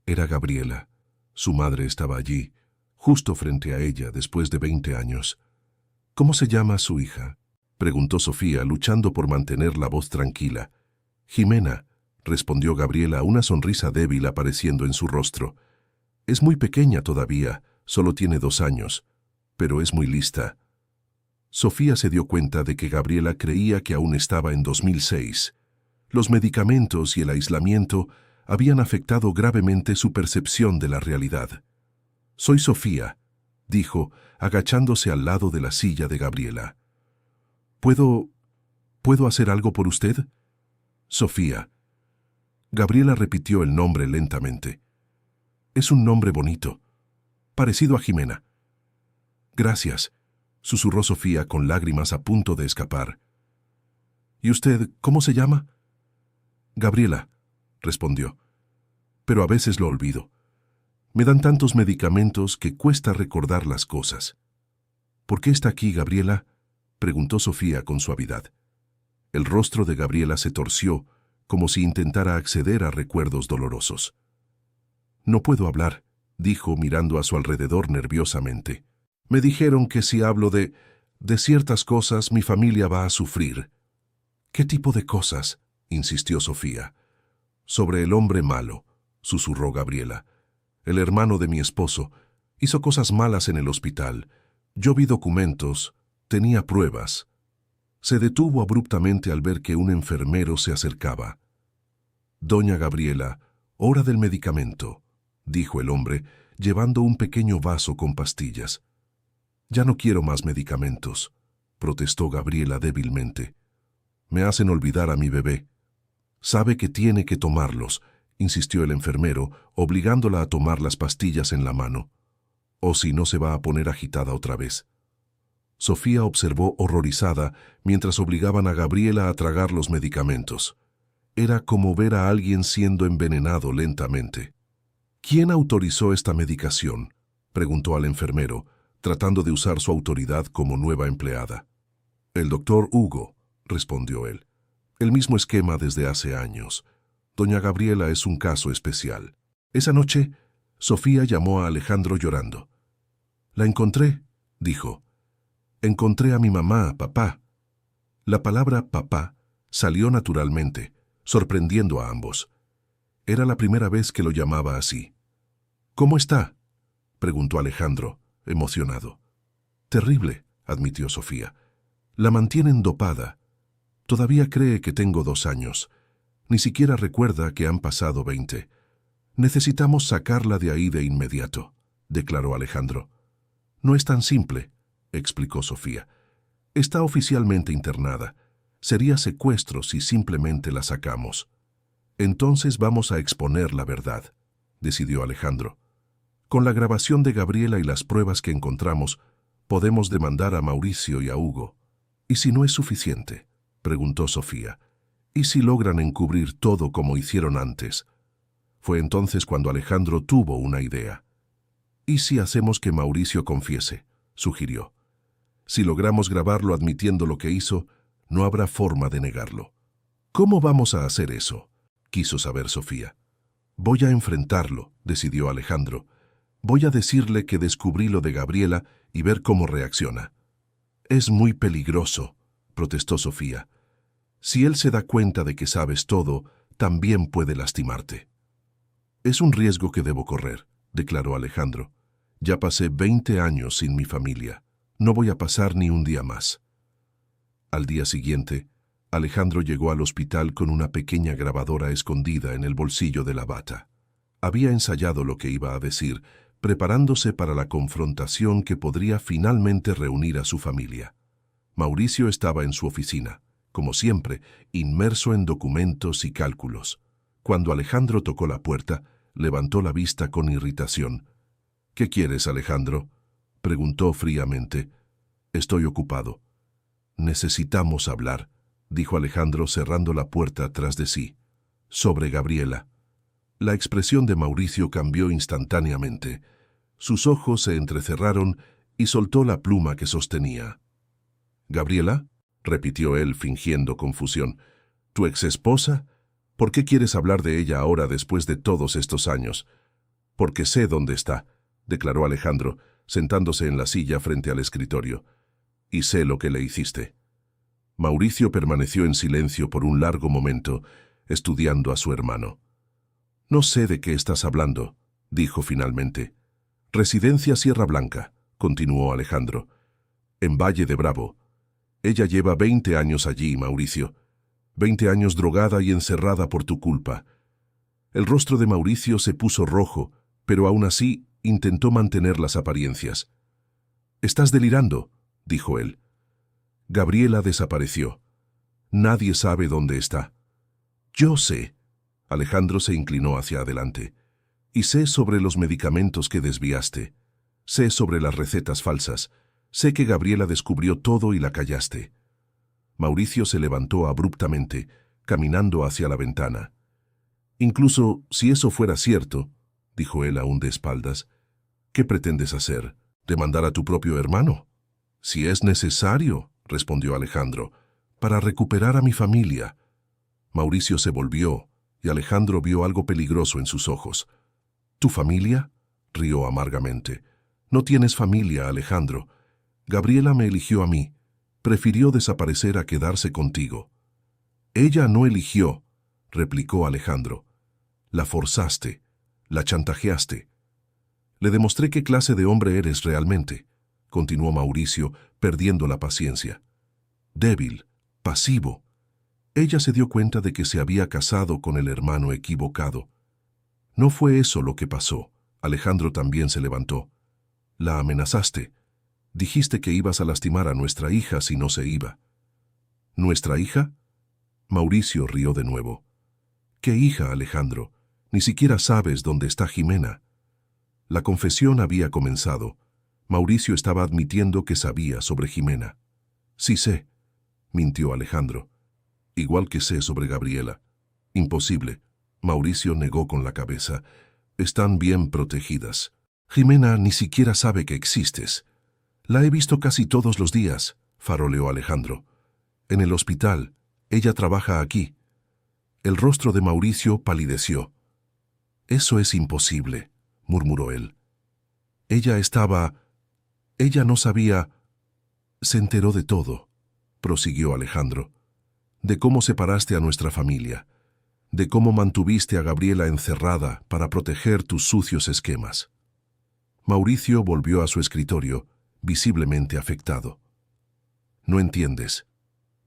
Era Gabriela. Su madre estaba allí, justo frente a ella después de 20 años. «¿Cómo se llama su hija?», preguntó Sofía, luchando por mantener la voz tranquila. «Jimena», respondió Gabriela, una sonrisa débil apareciendo en su rostro. «Es muy pequeña todavía, solo tiene 2 años, pero es muy lista». Sofía se dio cuenta de que Gabriela creía que aún estaba en 2006. Los medicamentos y el aislamiento habían afectado gravemente su percepción de la realidad. «Soy Sofía», dijo, agachándose al lado de la silla de Gabriela. ¿Puedo hacer algo por usted?» «Sofía». Gabriela repitió el nombre lentamente. «Es un nombre bonito, parecido a Jimena». «Gracias», susurró Sofía con lágrimas a punto de escapar. «¿Y usted cómo se llama?» «Gabriela», respondió. «Pero a veces lo olvido. Me dan tantos medicamentos que cuesta recordar las cosas». «¿Por qué está aquí, Gabriela?», preguntó Sofía con suavidad. El rostro de Gabriela se torció, como si intentara acceder a recuerdos dolorosos. «No puedo hablar», dijo mirando a su alrededor nerviosamente. «Me dijeron que si hablo de ciertas cosas, mi familia va a sufrir». «¿Qué tipo de cosas?», insistió Sofía. «Sobre el hombre malo», susurró Gabriela. «El hermano de mi esposo. Hizo cosas malas en el hospital. Yo vi documentos, tenía pruebas». Se detuvo abruptamente al ver que un enfermero se acercaba. «Doña Gabriela, hora del medicamento», dijo el hombre, llevando un pequeño vaso con pastillas. «Ya no quiero más medicamentos», protestó Gabriela débilmente. «Me hacen olvidar a mi bebé». «Sabe que tiene que tomarlos», insistió el enfermero, obligándola a tomar las pastillas en la mano. «O si no se va a poner agitada otra vez». Sofía observó horrorizada mientras obligaban a Gabriela a tragar los medicamentos. Era como ver a alguien siendo envenenado lentamente. «¿Quién autorizó esta medicación?», preguntó al enfermero, tratando de usar su autoridad como nueva empleada. «El doctor Hugo», respondió él. «El mismo esquema desde hace años. Doña Gabriela es un caso especial». Esa noche, Sofía llamó a Alejandro llorando. «La encontré», dijo. «Encontré a mi mamá, papá». La palabra papá salió naturalmente, sorprendiendo a ambos. Era la primera vez que lo llamaba así. «¿Cómo está?», preguntó Alejandro, emocionado. «Terrible», admitió Sofía. «La mantienen dopada. Todavía cree que tengo 2 años. Ni siquiera recuerda que han pasado 20. Necesitamos sacarla de ahí de inmediato», declaró Alejandro. «No es tan simple», explicó Sofía. «Está oficialmente internada. Sería secuestro si simplemente la sacamos». «Entonces vamos a exponer la verdad», decidió Alejandro. «Con la grabación de Gabriela y las pruebas que encontramos, podemos demandar a Mauricio y a Hugo». «¿Y si no es suficiente?», preguntó Sofía. «¿Y si logran encubrir todo como hicieron antes?». Fue entonces cuando Alejandro tuvo una idea. «¿Y si hacemos que Mauricio confiese?», sugirió. «Si logramos grabarlo admitiendo lo que hizo, no habrá forma de negarlo». «¿Cómo vamos a hacer eso?», quiso saber Sofía. «Voy a enfrentarlo», decidió Alejandro. «Voy a decirle que descubrí lo de Gabriela y ver cómo reacciona». «Es muy peligroso», protestó Sofía. «Si él se da cuenta de que sabes todo, también puede lastimarte». «Es un riesgo que debo correr», declaró Alejandro. «Ya pasé 20 años sin mi familia. No voy a pasar ni un día más». Al día siguiente, Alejandro llegó al hospital con una pequeña grabadora escondida en el bolsillo de la bata. Había ensayado lo que iba a decir, preparándose para la confrontación que podría finalmente reunir a su familia. Mauricio estaba en su oficina, como siempre, inmerso en documentos y cálculos. Cuando Alejandro tocó la puerta, levantó la vista con irritación. «¿Qué quieres, Alejandro?», preguntó fríamente. «Estoy ocupado». «Necesitamos hablar», dijo Alejandro cerrando la puerta tras de sí. «Sobre Gabriela». La expresión de Mauricio cambió instantáneamente. Sus ojos se entrecerraron y soltó la pluma que sostenía. «¿Gabriela?», repitió él fingiendo confusión. «¿Tu exesposa? ¿Por qué quieres hablar de ella ahora después de todos estos años?» «Porque sé dónde está», declaró Alejandro, sentándose en la silla frente al escritorio. «Y sé lo que le hiciste». Mauricio permaneció en silencio por un largo momento, estudiando a su hermano. «No sé de qué estás hablando», dijo finalmente. «Residencia Sierra Blanca», continuó Alejandro. «En Valle de Bravo. Ella lleva 20 años allí, Mauricio. 20 años drogada y encerrada por tu culpa». El rostro de Mauricio se puso rojo, pero aún así intentó mantener las apariencias. «Estás delirando», dijo él. «Gabriela desapareció. Nadie sabe dónde está». «Yo sé». Alejandro se inclinó hacia adelante. «Y sé sobre los medicamentos que desviaste. Sé sobre las recetas falsas. Sé que Gabriela descubrió todo y la callaste». Mauricio se levantó abruptamente, caminando hacia la ventana. «Incluso si eso fuera cierto», dijo él aún de espaldas, «¿qué pretendes hacer? ¿Demandar a tu propio hermano?» «Si es necesario», respondió Alejandro, para recuperar a mi familia. Mauricio se volvió, y Alejandro vio algo peligroso en sus ojos. ¿Tu familia?, rió amargamente. No tienes familia, Alejandro. Gabriela me eligió a mí. Prefirió desaparecer a quedarse contigo. Ella no eligió, replicó Alejandro. La forzaste, la chantajeaste. Le demostré qué clase de hombre eres realmente, continuó Mauricio, perdiendo la paciencia. Débil, pasivo. Ella se dio cuenta de que se había casado con el hermano equivocado. No fue eso lo que pasó. Alejandro también se levantó. La amenazaste. Dijiste que ibas a lastimar a nuestra hija si no se iba. ¿Nuestra hija? Mauricio rió de nuevo. ¿Qué hija, Alejandro? Ni siquiera sabes dónde está Jimena. La confesión había comenzado. Mauricio estaba admitiendo que sabía sobre Jimena. Sí sé, mintió Alejandro. Igual que sé sobre Gabriela. Imposible. Mauricio negó con la cabeza. Están bien protegidas. Jimena ni siquiera sabe que existes. La he visto casi todos los días, faroleó Alejandro. En el hospital. Ella trabaja aquí. El rostro de Mauricio palideció. Eso es imposible, murmuró él. Ella no sabía. Se enteró de todo, prosiguió Alejandro. De cómo separaste a nuestra familia. De cómo mantuviste a Gabriela encerrada para proteger tus sucios esquemas. Mauricio volvió a su escritorio, visiblemente afectado. No entiendes,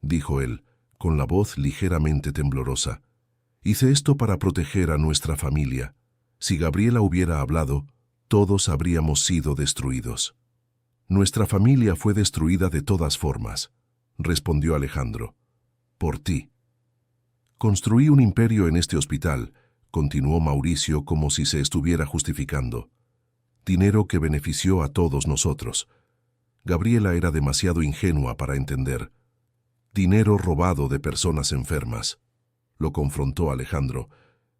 dijo él, con la voz ligeramente temblorosa. Hice esto para proteger a nuestra familia. Si Gabriela hubiera hablado, todos habríamos sido destruidos. Nuestra familia fue destruida de todas formas, respondió Alejandro. Por ti. Construí un imperio en este hospital, continuó Mauricio como si se estuviera justificando. Dinero que benefició a todos nosotros. Gabriela era demasiado ingenua para entender. Dinero robado de personas enfermas. Lo confrontó Alejandro.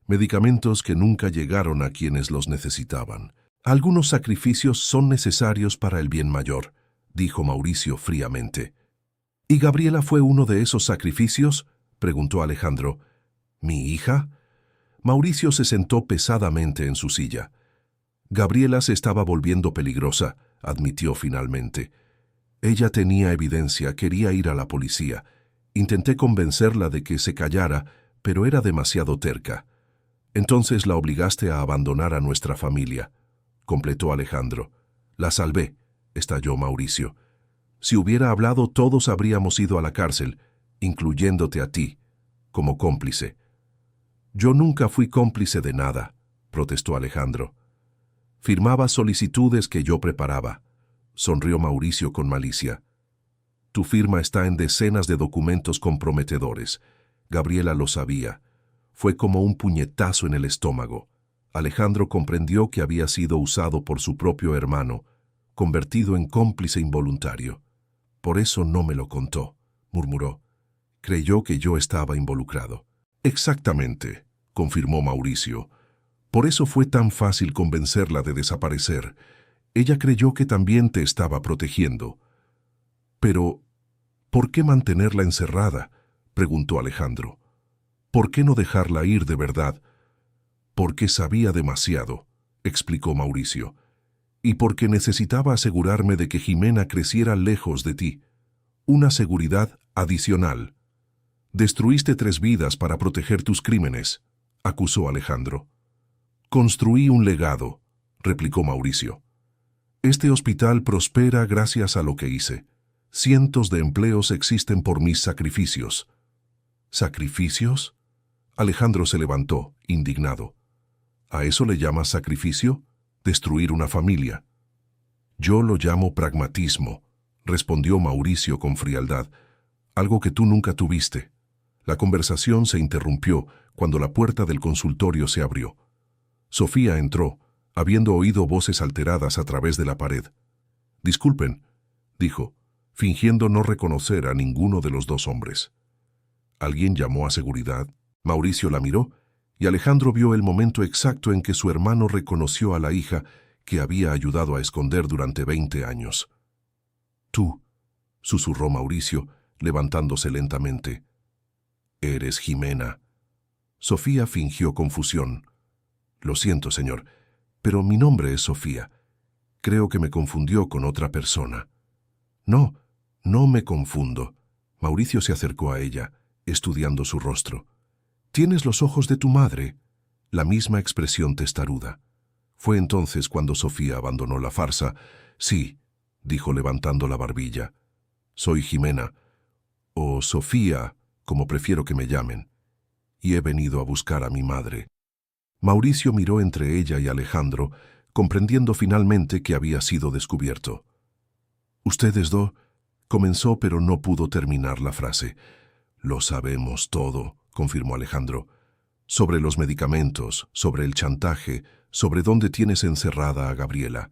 Medicamentos que nunca llegaron a quienes los necesitaban. Algunos sacrificios son necesarios para el bien mayor, dijo Mauricio fríamente. ¿Y Gabriela fue uno de esos sacrificios?, preguntó Alejandro. ¿Mi hija? Mauricio se sentó pesadamente en su silla. Gabriela se estaba volviendo peligrosa, admitió finalmente. Ella tenía evidencia, quería ir a la policía. Intenté convencerla de que se callara, pero era demasiado terca. Entonces la obligaste a abandonar a nuestra familia, completó Alejandro. La salvé, estalló Mauricio. Si hubiera hablado, todos habríamos ido a la cárcel, incluyéndote a ti, como cómplice. Yo nunca fui cómplice de nada, protestó Alejandro. Firmaba solicitudes que yo preparaba, sonrió Mauricio con malicia. Tu firma está en decenas de documentos comprometedores. Gabriela lo sabía. Fue como un puñetazo en el estómago. Alejandro comprendió que había sido usado por su propio hermano, convertido en cómplice involuntario. Por eso no me lo contó, murmuró. Creyó que yo estaba involucrado. Exactamente, confirmó Mauricio. Por eso fue tan fácil convencerla de desaparecer. Ella creyó que también te estaba protegiendo. Pero, ¿por qué mantenerla encerrada?, preguntó Alejandro. ¿Por qué no dejarla ir de verdad? Porque sabía demasiado, explicó Mauricio. Y porque necesitaba asegurarme de que Jimena creciera lejos de ti. Una seguridad adicional. Destruiste 3 vidas para proteger tus crímenes, acusó Alejandro. Construí un legado, replicó Mauricio. Este hospital prospera gracias a lo que hice. Cientos de empleos existen por mis sacrificios. ¿Sacrificios? Alejandro se levantó, indignado. ¿A eso le llamas sacrificio? Destruir una familia. Yo lo llamo pragmatismo, respondió Mauricio con frialdad, algo que tú nunca tuviste. La conversación se interrumpió cuando la puerta del consultorio se abrió. Sofía entró, habiendo oído voces alteradas a través de la pared. Disculpen, dijo, fingiendo no reconocer a ninguno de los 2 hombres. ¿Alguien llamó a seguridad? Mauricio la miró, y Alejandro vio el momento exacto en que su hermano reconoció a la hija que había ayudado a esconder durante 20 años. Tú, susurró Mauricio, levantándose lentamente. «Eres Jimena». Sofía fingió confusión. «Lo siento, señor, pero mi nombre es Sofía. Creo que me confundió con otra persona». «No, no me confundo». Mauricio se acercó a ella, estudiando su rostro. «Tienes los ojos de tu madre». La misma expresión testaruda. Fue entonces cuando Sofía abandonó la farsa. «Sí», dijo levantando la barbilla. «Soy Jimena, o Sofía, como prefiero que me llamen, y he venido a buscar a mi madre». Mauricio miró entre ella y Alejandro, comprendiendo finalmente que había sido descubierto. «Ustedes dos», comenzó, pero no pudo terminar la frase. «Lo sabemos todo», confirmó Alejandro. «Sobre los medicamentos, sobre el chantaje, sobre dónde tienes encerrada a Gabriela.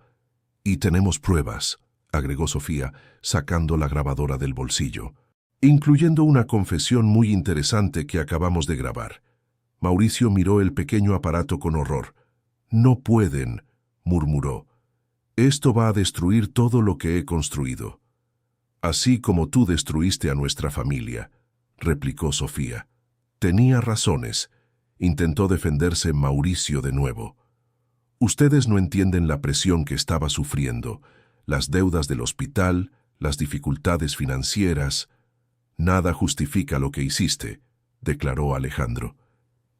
Y tenemos pruebas», agregó Sofía, sacando la grabadora del bolsillo, «incluyendo una confesión muy interesante que acabamos de grabar». Mauricio miró el pequeño aparato con horror. «No pueden», murmuró. «Esto va a destruir todo lo que he construido». «Así como tú destruiste a nuestra familia», replicó Sofía. «Tenía razones», intentó defenderse Mauricio de nuevo. «Ustedes no entienden la presión que estaba sufriendo, las deudas del hospital, las dificultades financieras». «Nada justifica lo que hiciste», declaró Alejandro.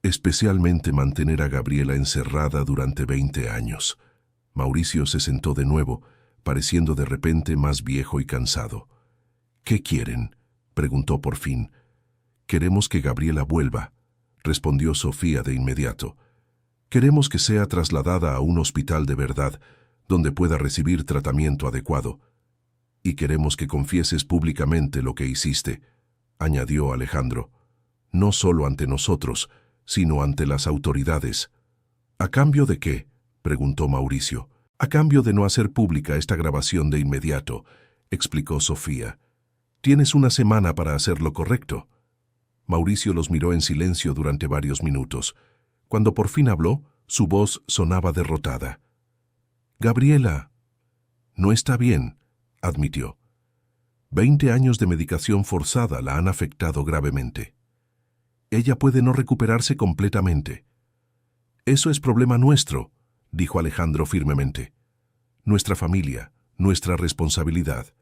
«Especialmente mantener a Gabriela encerrada durante 20 años». Mauricio se sentó de nuevo, pareciendo de repente más viejo y cansado. «¿Qué quieren?», preguntó por fin. «Queremos que Gabriela vuelva», respondió Sofía de inmediato. «Queremos que sea trasladada a un hospital de verdad, donde pueda recibir tratamiento adecuado. Y queremos que confieses públicamente lo que hiciste», añadió Alejandro. «No solo ante nosotros, sino ante las autoridades». «¿A cambio de qué?», preguntó Mauricio. «A cambio de no hacer pública esta grabación de inmediato», explicó Sofía. «Tienes una semana para hacer lo correcto». Mauricio los miró en silencio durante varios minutos. Cuando por fin habló, su voz sonaba derrotada. «Gabriela, no está bien», admitió. 20 años de medicación forzada la han afectado gravemente. Ella puede no recuperarse completamente. «Eso es problema nuestro», dijo Alejandro firmemente. «Nuestra familia, nuestra responsabilidad».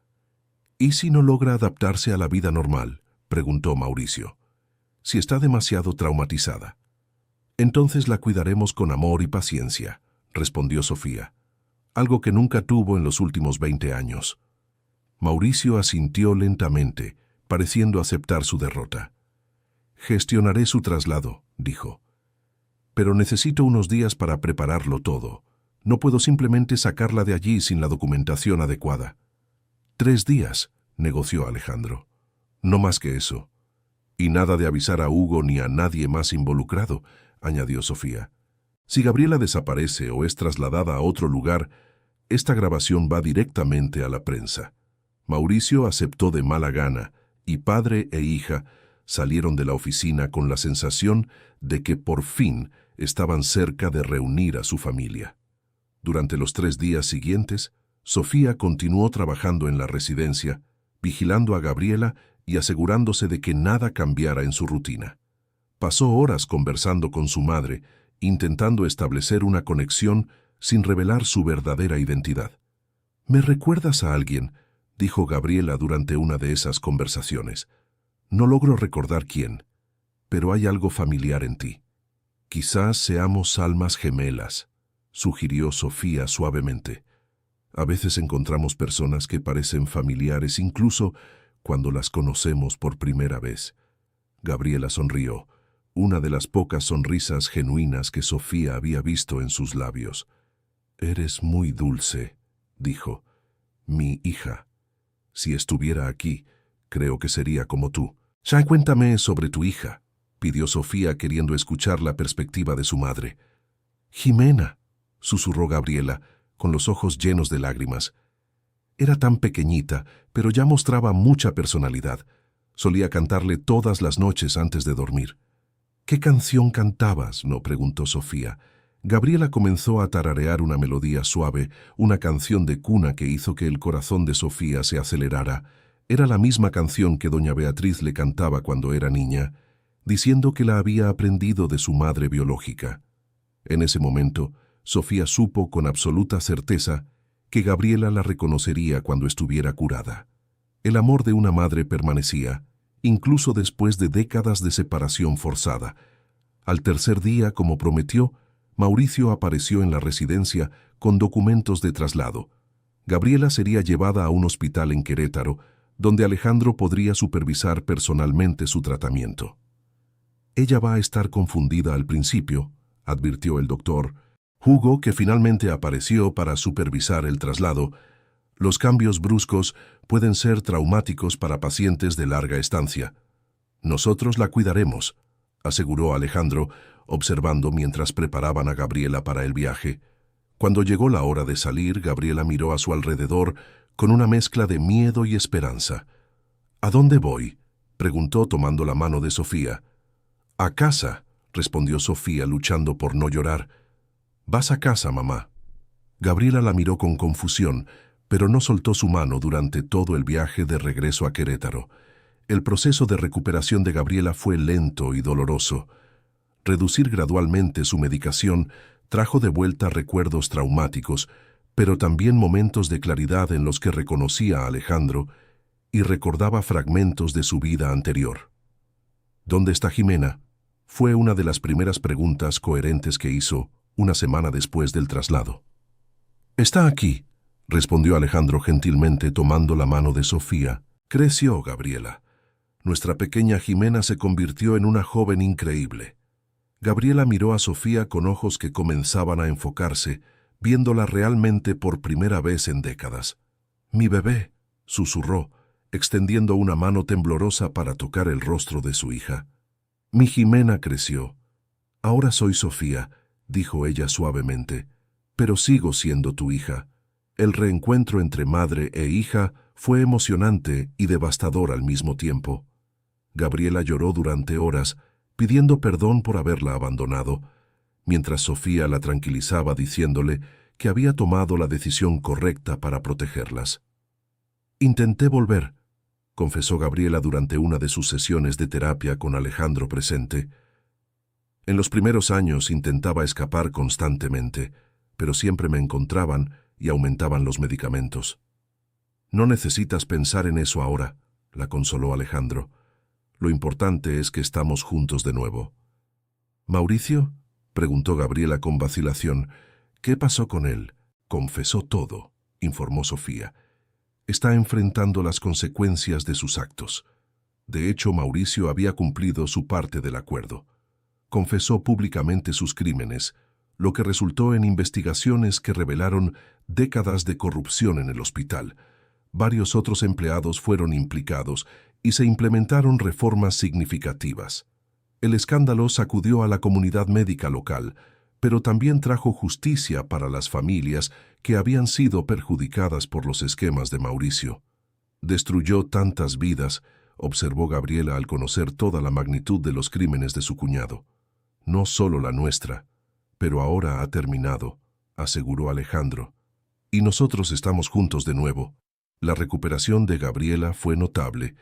«¿Y si no logra adaptarse a la vida normal?», preguntó Mauricio. «Si está demasiado traumatizada». «Entonces la cuidaremos con amor y paciencia», respondió Sofía. «Algo que nunca tuvo en los últimos 20 años». Mauricio asintió lentamente, pareciendo aceptar su derrota. «Gestionaré su traslado», dijo. «Pero necesito unos días para prepararlo todo. No puedo simplemente sacarla de allí sin la documentación adecuada». 3 días, negoció Alejandro. «No más que eso». «Y nada de avisar a Hugo ni a nadie más involucrado», añadió Sofía. «Si Gabriela desaparece o es trasladada a otro lugar, esta grabación va directamente a la prensa». Mauricio aceptó de mala gana, y padre e hija salieron de la oficina con la sensación de que por fin estaban cerca de reunir a su familia. Durante los 3 días siguientes, Sofía continuó trabajando en la residencia, vigilando a Gabriela y asegurándose de que nada cambiara en su rutina. Pasó horas conversando con su madre, intentando establecer una conexión sin revelar su verdadera identidad. «¿Me recuerdas a alguien?», dijo Gabriela durante una de esas conversaciones. «No logro recordar quién, pero hay algo familiar en ti». «Quizás seamos almas gemelas», sugirió Sofía suavemente. «A veces encontramos personas que parecen familiares incluso cuando las conocemos por primera vez». Gabriela sonrió, una de las pocas sonrisas genuinas que Sofía había visto en sus labios. «Eres muy dulce», dijo. «Mi hija. Si estuviera aquí, creo que sería como tú». «Ya cuéntame sobre tu hija», pidió Sofía queriendo escuchar la perspectiva de su madre. «Jimena», susurró Gabriela, con los ojos llenos de lágrimas. Era tan pequeñita, pero ya mostraba mucha personalidad. Solía cantarle todas las noches antes de dormir. «¿Qué canción cantabas?», no preguntó Sofía. Gabriela comenzó a tararear una melodía suave, una canción de cuna que hizo que el corazón de Sofía se acelerara. Era la misma canción que doña Beatriz le cantaba cuando era niña, diciendo que la había aprendido de su madre biológica. En ese momento, Sofía supo con absoluta certeza que Gabriela la reconocería cuando estuviera curada. El amor de una madre permanecía, incluso después de décadas de separación forzada. Al tercer día, como prometió, Mauricio apareció en la residencia con documentos de traslado. Gabriela sería llevada a un hospital en Querétaro, donde Alejandro podría supervisar personalmente su tratamiento. Ella va a estar confundida al principio, advirtió el doctor Hugo, que finalmente apareció para supervisar el traslado. Los cambios bruscos pueden ser traumáticos para pacientes de larga estancia. Nosotros la cuidaremos, aseguró Alejandro, observando mientras preparaban a Gabriela para el viaje. Cuando llegó la hora de salir, Gabriela miró a su alrededor con una mezcla de miedo y esperanza. ¿A dónde voy?, preguntó tomando la mano de Sofía. A casa, respondió Sofía luchando por no llorar. Vas a casa, mamá. Gabriela la miró con confusión, pero no soltó su mano durante todo el viaje de regreso a Querétaro. El proceso de recuperación de Gabriela fue lento y doloroso. Reducir gradualmente su medicación trajo de vuelta recuerdos traumáticos, pero también momentos de claridad en los que reconocía a Alejandro y recordaba fragmentos de su vida anterior. ¿Dónde está Jimena?, fue una de las primeras preguntas coherentes que hizo una semana después del traslado. Está aquí, respondió Alejandro gentilmente tomando la mano de Sofía. Creció Gabriela. Nuestra pequeña Jimena se convirtió en una joven increíble. Gabriela miró a Sofía con ojos que comenzaban a enfocarse, viéndola realmente por primera vez en décadas. «Mi bebé», susurró, extendiendo una mano temblorosa para tocar el rostro de su hija. «Mi Jimena creció. Ahora soy Sofía», dijo ella suavemente, «pero sigo siendo tu hija». El reencuentro entre madre e hija fue emocionante y devastador al mismo tiempo. Gabriela lloró durante horas, pidiendo perdón por haberla abandonado, mientras Sofía la tranquilizaba diciéndole que había tomado la decisión correcta para protegerlas. «Intenté volver», confesó Gabriela durante una de sus sesiones de terapia con Alejandro presente. «En los primeros años intentaba escapar constantemente, pero siempre me encontraban y aumentaban los medicamentos». «No necesitas pensar en eso ahora», la consoló Alejandro. «Lo importante es que estamos juntos de nuevo». «¿Mauricio?», preguntó Gabriela con vacilación. «¿Qué pasó con él?». «Confesó todo», informó Sofía. «Está enfrentando las consecuencias de sus actos. De hecho, Mauricio había cumplido su parte del acuerdo. Confesó públicamente sus crímenes, lo que resultó en investigaciones que revelaron décadas de corrupción en el hospital. Varios otros empleados fueron implicados y se implementaron reformas significativas. El escándalo sacudió a la comunidad médica local, pero también trajo justicia para las familias que habían sido perjudicadas por los esquemas de Mauricio. Destruyó tantas vidas, observó Gabriela al conocer toda la magnitud de los crímenes de su cuñado. No solo la nuestra, pero ahora ha terminado, aseguró Alejandro. Y nosotros estamos juntos de nuevo. La recuperación de Gabriela fue notable.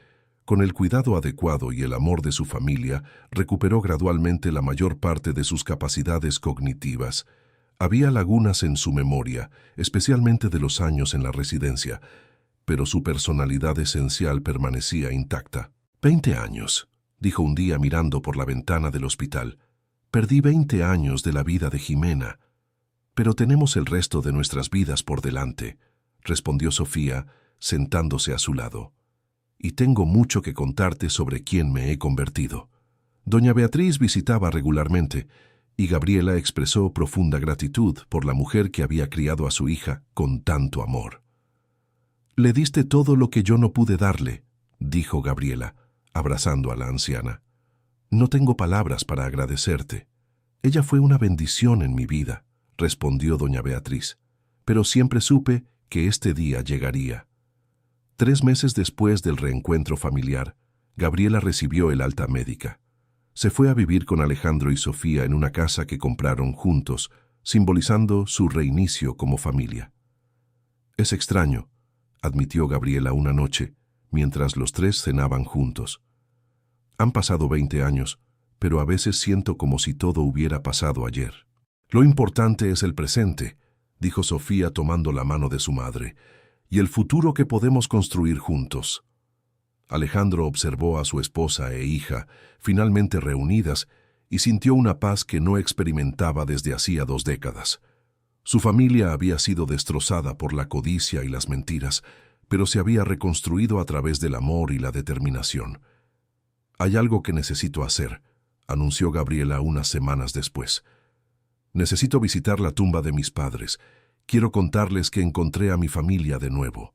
Con el cuidado adecuado y el amor de su familia, recuperó gradualmente la mayor parte de sus capacidades cognitivas. Había lagunas en su memoria, especialmente de los años en la residencia, pero su personalidad esencial permanecía intacta. 20 años, dijo un día mirando por la ventana del hospital. Perdí 20 años de la vida de Jimena. Pero tenemos el resto de nuestras vidas por delante, respondió Sofía, sentándose a su lado. Y tengo mucho que contarte sobre quién me he convertido. Doña Beatriz visitaba regularmente, y Gabriela expresó profunda gratitud por la mujer que había criado a su hija con tanto amor. «Le diste todo lo que yo no pude darle», dijo Gabriela, abrazando a la anciana. «No tengo palabras para agradecerte. Ella fue una bendición en mi vida», respondió doña Beatriz, «pero siempre supe que este día llegaría». 3 meses después del reencuentro familiar, Gabriela recibió el alta médica. Se fue a vivir con Alejandro y Sofía en una casa que compraron juntos, simbolizando su reinicio como familia. «Es extraño», admitió Gabriela una noche, mientras los tres cenaban juntos. Han pasado 20 años, pero a veces siento como si todo hubiera pasado ayer. Lo importante es el presente, dijo Sofía tomando la mano de su madre, y el futuro que podemos construir juntos. Alejandro observó a su esposa e hija, finalmente reunidas, y sintió una paz que no experimentaba desde hacía 2 décadas. Su familia había sido destrozada por la codicia y las mentiras, pero se había reconstruido a través del amor y la determinación. «Hay algo que necesito hacer», anunció Gabriela unas semanas después. «Necesito visitar la tumba de mis padres. Quiero contarles que encontré a mi familia de nuevo».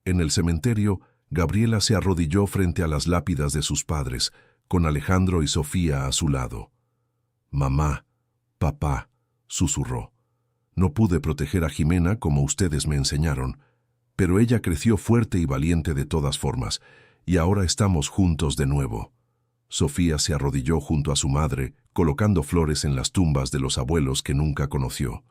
En el cementerio, Gabriela se arrodilló frente a las lápidas de sus padres, con Alejandro y Sofía a su lado. «Mamá, papá», susurró. «No pude proteger a Jimena como ustedes me enseñaron, pero ella creció fuerte y valiente de todas formas, y ahora estamos juntos de nuevo». Sofía se arrodilló junto a su madre, colocando flores en las tumbas de los abuelos que nunca conoció.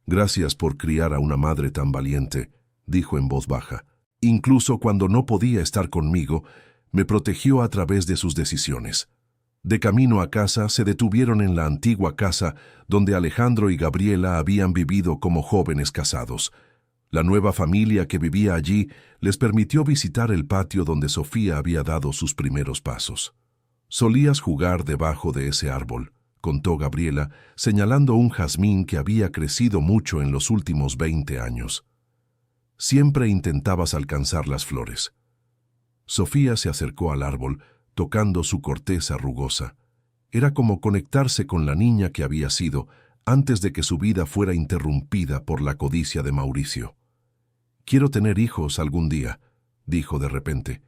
«Gracias por criar a una madre tan valiente», dijo en voz baja. «Incluso cuando no podía estar conmigo, me protegió a través de sus decisiones». De camino a casa, se detuvieron en la antigua casa donde Alejandro y Gabriela habían vivido como jóvenes casados. La nueva familia que vivía allí les permitió visitar el patio donde Sofía había dado sus primeros pasos. «Solías jugar debajo de ese árbol», contó Gabriela, señalando un jazmín que había crecido mucho en los últimos 20 años. «Siempre intentabas alcanzar las flores». Sofía se acercó al árbol, tocando su corteza rugosa. Era como conectarse con la niña que había sido antes de que su vida fuera interrumpida por la codicia de Mauricio. «Quiero tener hijos algún día», dijo de repente.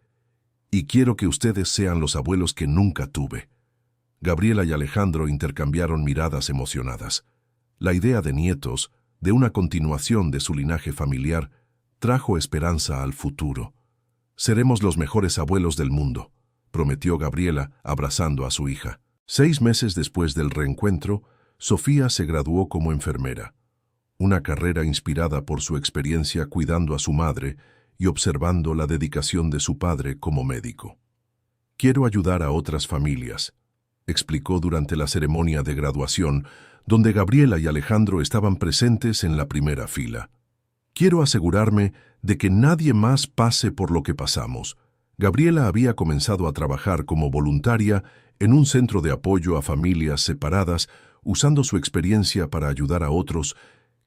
«Y quiero que ustedes sean los abuelos que nunca tuve». Gabriela y Alejandro intercambiaron miradas emocionadas. La idea de nietos, de una continuación de su linaje familiar, trajo esperanza al futuro. «Seremos los mejores abuelos del mundo», prometió Gabriela, abrazando a su hija. 6 meses después del reencuentro, Sofía se graduó como enfermera, una carrera inspirada por su experiencia cuidando a su madre y observando la dedicación de su padre como médico. «Quiero ayudar a otras familias», explicó durante la ceremonia de graduación, donde Gabriela y Alejandro estaban presentes en la primera fila. «Quiero asegurarme de que nadie más pase por lo que pasamos». Gabriela había comenzado a trabajar como voluntaria en un centro de apoyo a familias separadas, usando su experiencia para ayudar a otros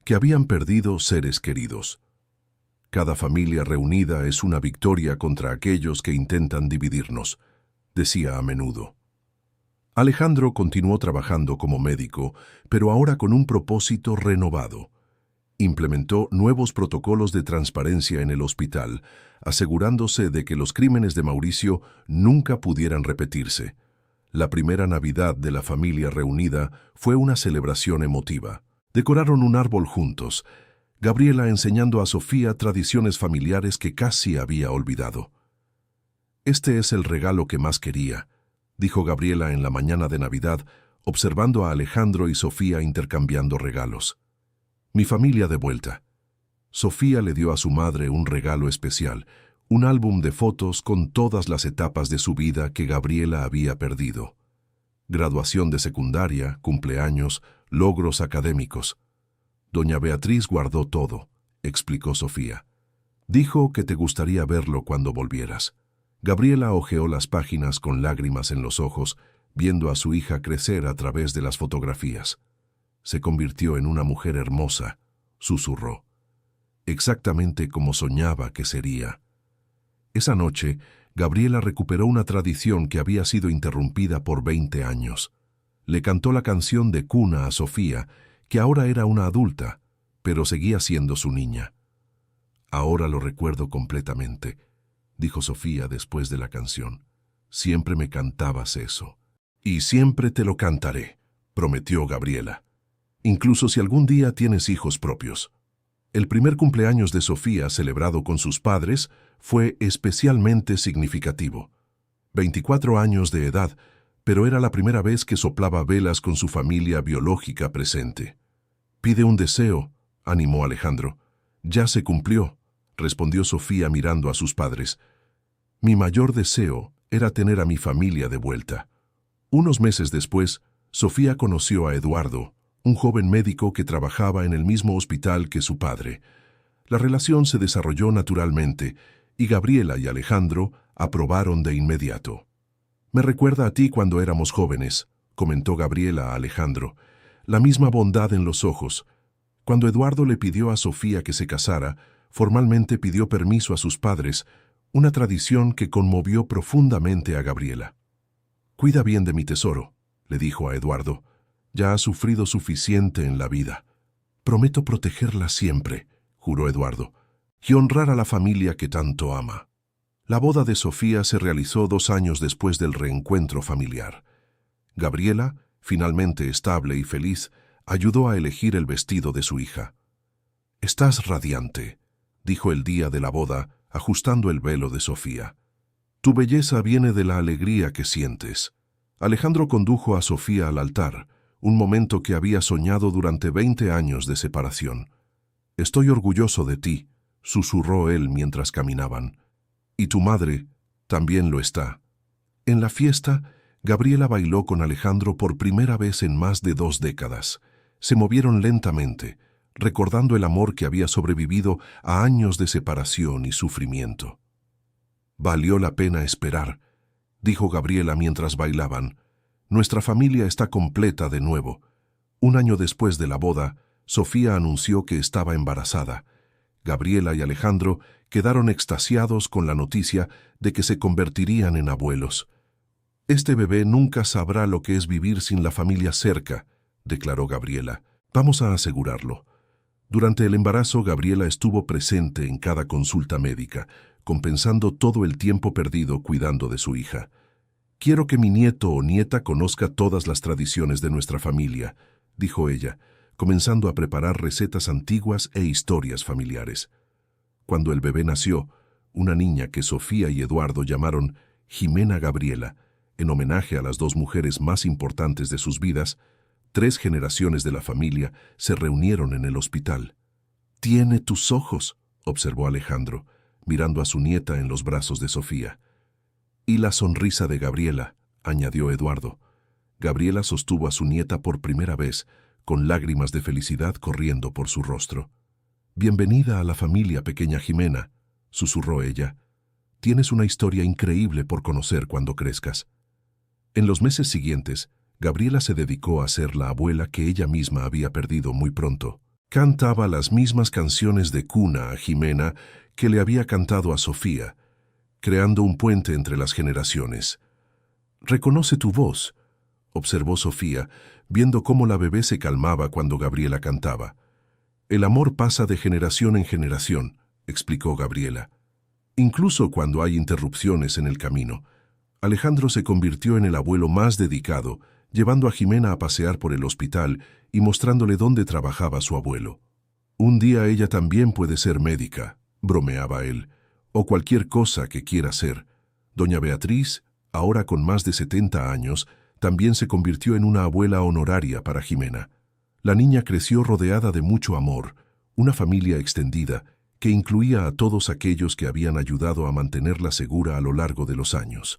que habían perdido seres queridos. «Cada familia reunida es una victoria contra aquellos que intentan dividirnos», decía a menudo. Alejandro continuó trabajando como médico, pero ahora con un propósito renovado. Implementó nuevos protocolos de transparencia en el hospital, asegurándose de que los crímenes de Mauricio nunca pudieran repetirse. La primera Navidad de la familia reunida fue una celebración emotiva. Decoraron un árbol juntos, Gabriela enseñando a Sofía tradiciones familiares que casi había olvidado. «Este es el regalo que más quería», dijo Gabriela en la mañana de Navidad, observando a Alejandro y Sofía intercambiando regalos. «Mi familia de vuelta». Sofía le dio a su madre un regalo especial, un álbum de fotos con todas las etapas de su vida que Gabriela había perdido. Graduación de secundaria, cumpleaños, logros académicos. «Doña Beatriz guardó todo», explicó Sofía. «Dijo que te gustaría verlo cuando volvieras». Gabriela hojeó las páginas con lágrimas en los ojos, viendo a su hija crecer a través de las fotografías. «Se convirtió en una mujer hermosa», susurró. «Exactamente como soñaba que sería». Esa noche, Gabriela recuperó una tradición que había sido interrumpida por 20 años. Le cantó la canción de cuna a Sofía, que ahora era una adulta, pero seguía siendo su niña. «Ahora lo recuerdo completamente», dijo Sofía después de la canción. «Siempre me cantabas eso». «Y siempre te lo cantaré», prometió Gabriela. «Incluso si algún día tienes hijos propios». El primer cumpleaños de Sofía, celebrado con sus padres, fue especialmente significativo. 24 años de edad, pero era la primera vez que soplaba velas con su familia biológica presente. «Pide un deseo», animó Alejandro. «Ya se cumplió», respondió Sofía mirando a sus padres. Mi mayor deseo era tener a mi familia de vuelta. Unos meses después, Sofía conoció a Eduardo, un joven médico que trabajaba en el mismo hospital que su padre. La relación se desarrolló naturalmente y Gabriela y Alejandro aprobaron de inmediato. «Me recuerda a ti cuando éramos jóvenes», comentó Gabriela a Alejandro. «La misma bondad en los ojos». Cuando Eduardo le pidió a Sofía que se casara, formalmente pidió permiso a sus padres, una tradición que conmovió profundamente a Gabriela. «Cuida bien de mi tesoro», le dijo a Eduardo. «Ya ha sufrido suficiente en la vida». «Prometo protegerla siempre», juró Eduardo, «y honrar a la familia que tanto ama». La boda de Sofía se realizó 2 años después del reencuentro familiar. Gabriela, finalmente estable y feliz, ayudó a elegir el vestido de su hija. «Estás radiante», dijo el día de la boda, ajustando el velo de Sofía. «Tu belleza viene de la alegría que sientes». Alejandro condujo a Sofía al altar, un momento que había soñado durante 20 años de separación. «Estoy orgulloso de ti», susurró él mientras caminaban. «Y tu madre también lo está». En la fiesta, Gabriela bailó con Alejandro por primera vez en más de 2 décadas. Se movieron lentamente, recordando el amor que había sobrevivido a años de separación y sufrimiento. «Valió la pena esperar», dijo Gabriela mientras bailaban. «Nuestra familia está completa de nuevo». 1 año después de la boda, Sofía anunció que estaba embarazada. Gabriela y Alejandro quedaron extasiados con la noticia de que se convertirían en abuelos. «Este bebé nunca sabrá lo que es vivir sin la familia cerca», declaró Gabriela. «Vamos a asegurarlo». Durante el embarazo, Gabriela estuvo presente en cada consulta médica, compensando todo el tiempo perdido cuidando de su hija. «Quiero que mi nieto o nieta conozca todas las tradiciones de nuestra familia», dijo ella, comenzando a preparar recetas antiguas e historias familiares. Cuando el bebé nació, una niña que Sofía y Eduardo llamaron Jimena Gabriela, en homenaje a las 2 mujeres más importantes de sus vidas, 3 generaciones de la familia se reunieron en el hospital. «Tiene tus ojos», observó Alejandro, mirando a su nieta en los brazos de Sofía. «Y la sonrisa de Gabriela», añadió Eduardo. Gabriela sostuvo a su nieta por primera vez, con lágrimas de felicidad corriendo por su rostro. «Bienvenida a la familia, pequeña Jimena», susurró ella. «Tienes una historia increíble por conocer cuando crezcas». En los meses siguientes, Gabriela se dedicó a ser la abuela que ella misma había perdido muy pronto. Cantaba las mismas canciones de cuna a Jimena que le había cantado a Sofía, creando un puente entre las generaciones. «Reconoce tu voz», observó Sofía, viendo cómo la bebé se calmaba cuando Gabriela cantaba. «El amor pasa de generación en generación», explicó Gabriela. «Incluso cuando hay interrupciones en el camino». Alejandro se convirtió en el abuelo más dedicado, llevando a Jimena a pasear por el hospital y mostrándole dónde trabajaba su abuelo. «Un día ella también puede ser médica», bromeaba él, «o cualquier cosa que quiera ser». Doña Beatriz, ahora con más de 70 años, también se convirtió en una abuela honoraria para Jimena. La niña creció rodeada de mucho amor, una familia extendida que incluía a todos aquellos que habían ayudado a mantenerla segura a lo largo de los años.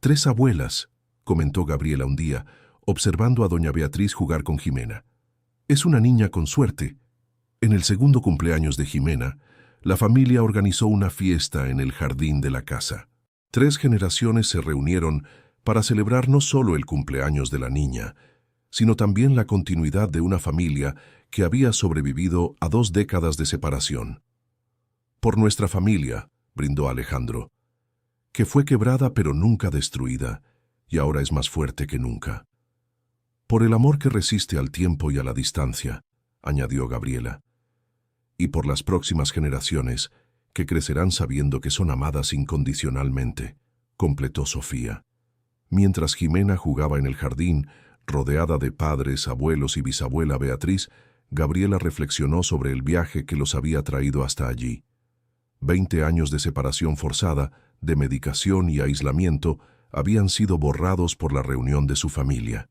«3 abuelas», comentó Gabriela un día, observando a doña Beatriz jugar con Jimena. «Es una niña con suerte». En el segundo cumpleaños de Jimena, la familia organizó una fiesta en el jardín de la casa. 3 generaciones se reunieron para celebrar no solo el cumpleaños de la niña, sino también la continuidad de una familia que había sobrevivido a 2 décadas de separación. «Por nuestra familia», brindó Alejandro, «que fue quebrada pero nunca destruida, y ahora es más fuerte que nunca». «Por el amor que resiste al tiempo y a la distancia», añadió Gabriela. «Y por las próximas generaciones, que crecerán sabiendo que son amadas incondicionalmente», completó Sofía. Mientras Jimena jugaba en el jardín, rodeada de padres, abuelos y bisabuela Beatriz, Gabriela reflexionó sobre el viaje que los había traído hasta allí. 20 años de separación forzada, de medicación y aislamiento, habían sido borrados por la reunión de su familia.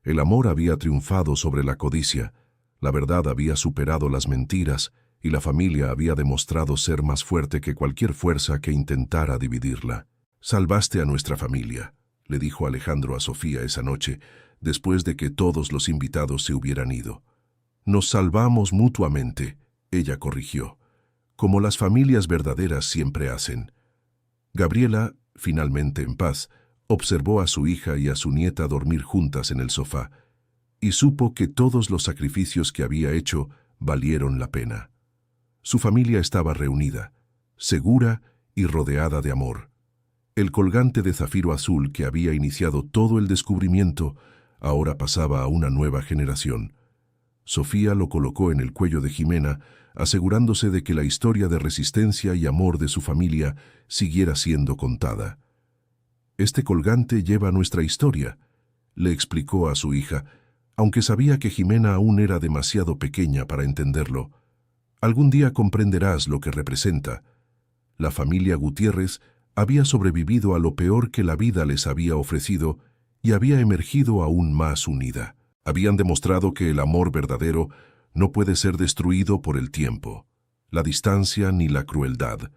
El amor había triunfado sobre la codicia, la verdad había superado las mentiras y la familia había demostrado ser más fuerte que cualquier fuerza que intentara dividirla. «Salvaste a nuestra familia», le dijo Alejandro a Sofía esa noche, después de que todos los invitados se hubieran ido. «Nos salvamos mutuamente», ella corrigió, «como las familias verdaderas siempre hacen». Gabriela, finalmente en paz, observó a su hija y a su nieta dormir juntas en el sofá, y supo que todos los sacrificios que había hecho valieron la pena. Su familia estaba reunida, segura y rodeada de amor. El colgante de zafiro azul que había iniciado todo el descubrimiento ahora pasaba a una nueva generación. Sofía lo colocó en el cuello de Jimena, asegurándose de que la historia de resistencia y amor de su familia siguiera siendo contada. «Este colgante lleva nuestra historia», le explicó a su hija, aunque sabía que Jimena aún era demasiado pequeña para entenderlo. «Algún día comprenderás lo que representa». La familia Gutiérrez había sobrevivido a lo peor que la vida les había ofrecido y había emergido aún más unida. Habían demostrado que el amor verdadero no puede ser destruido por el tiempo, la distancia ni la crueldad,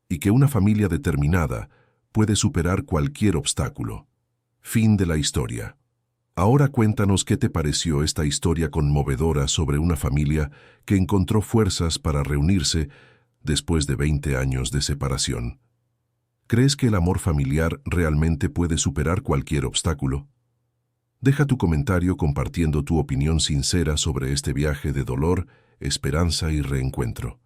y que una familia determinada puede superar cualquier obstáculo. Fin de la historia. Ahora cuéntanos qué te pareció esta historia conmovedora sobre una familia que encontró fuerzas para reunirse después de 20 años de separación. ¿Crees que el amor familiar realmente puede superar cualquier obstáculo? Deja tu comentario compartiendo tu opinión sincera sobre este viaje de dolor, esperanza y reencuentro.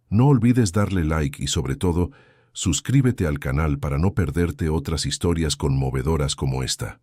No olvides darle like y, sobre todo, suscríbete al canal para no perderte otras historias conmovedoras como esta.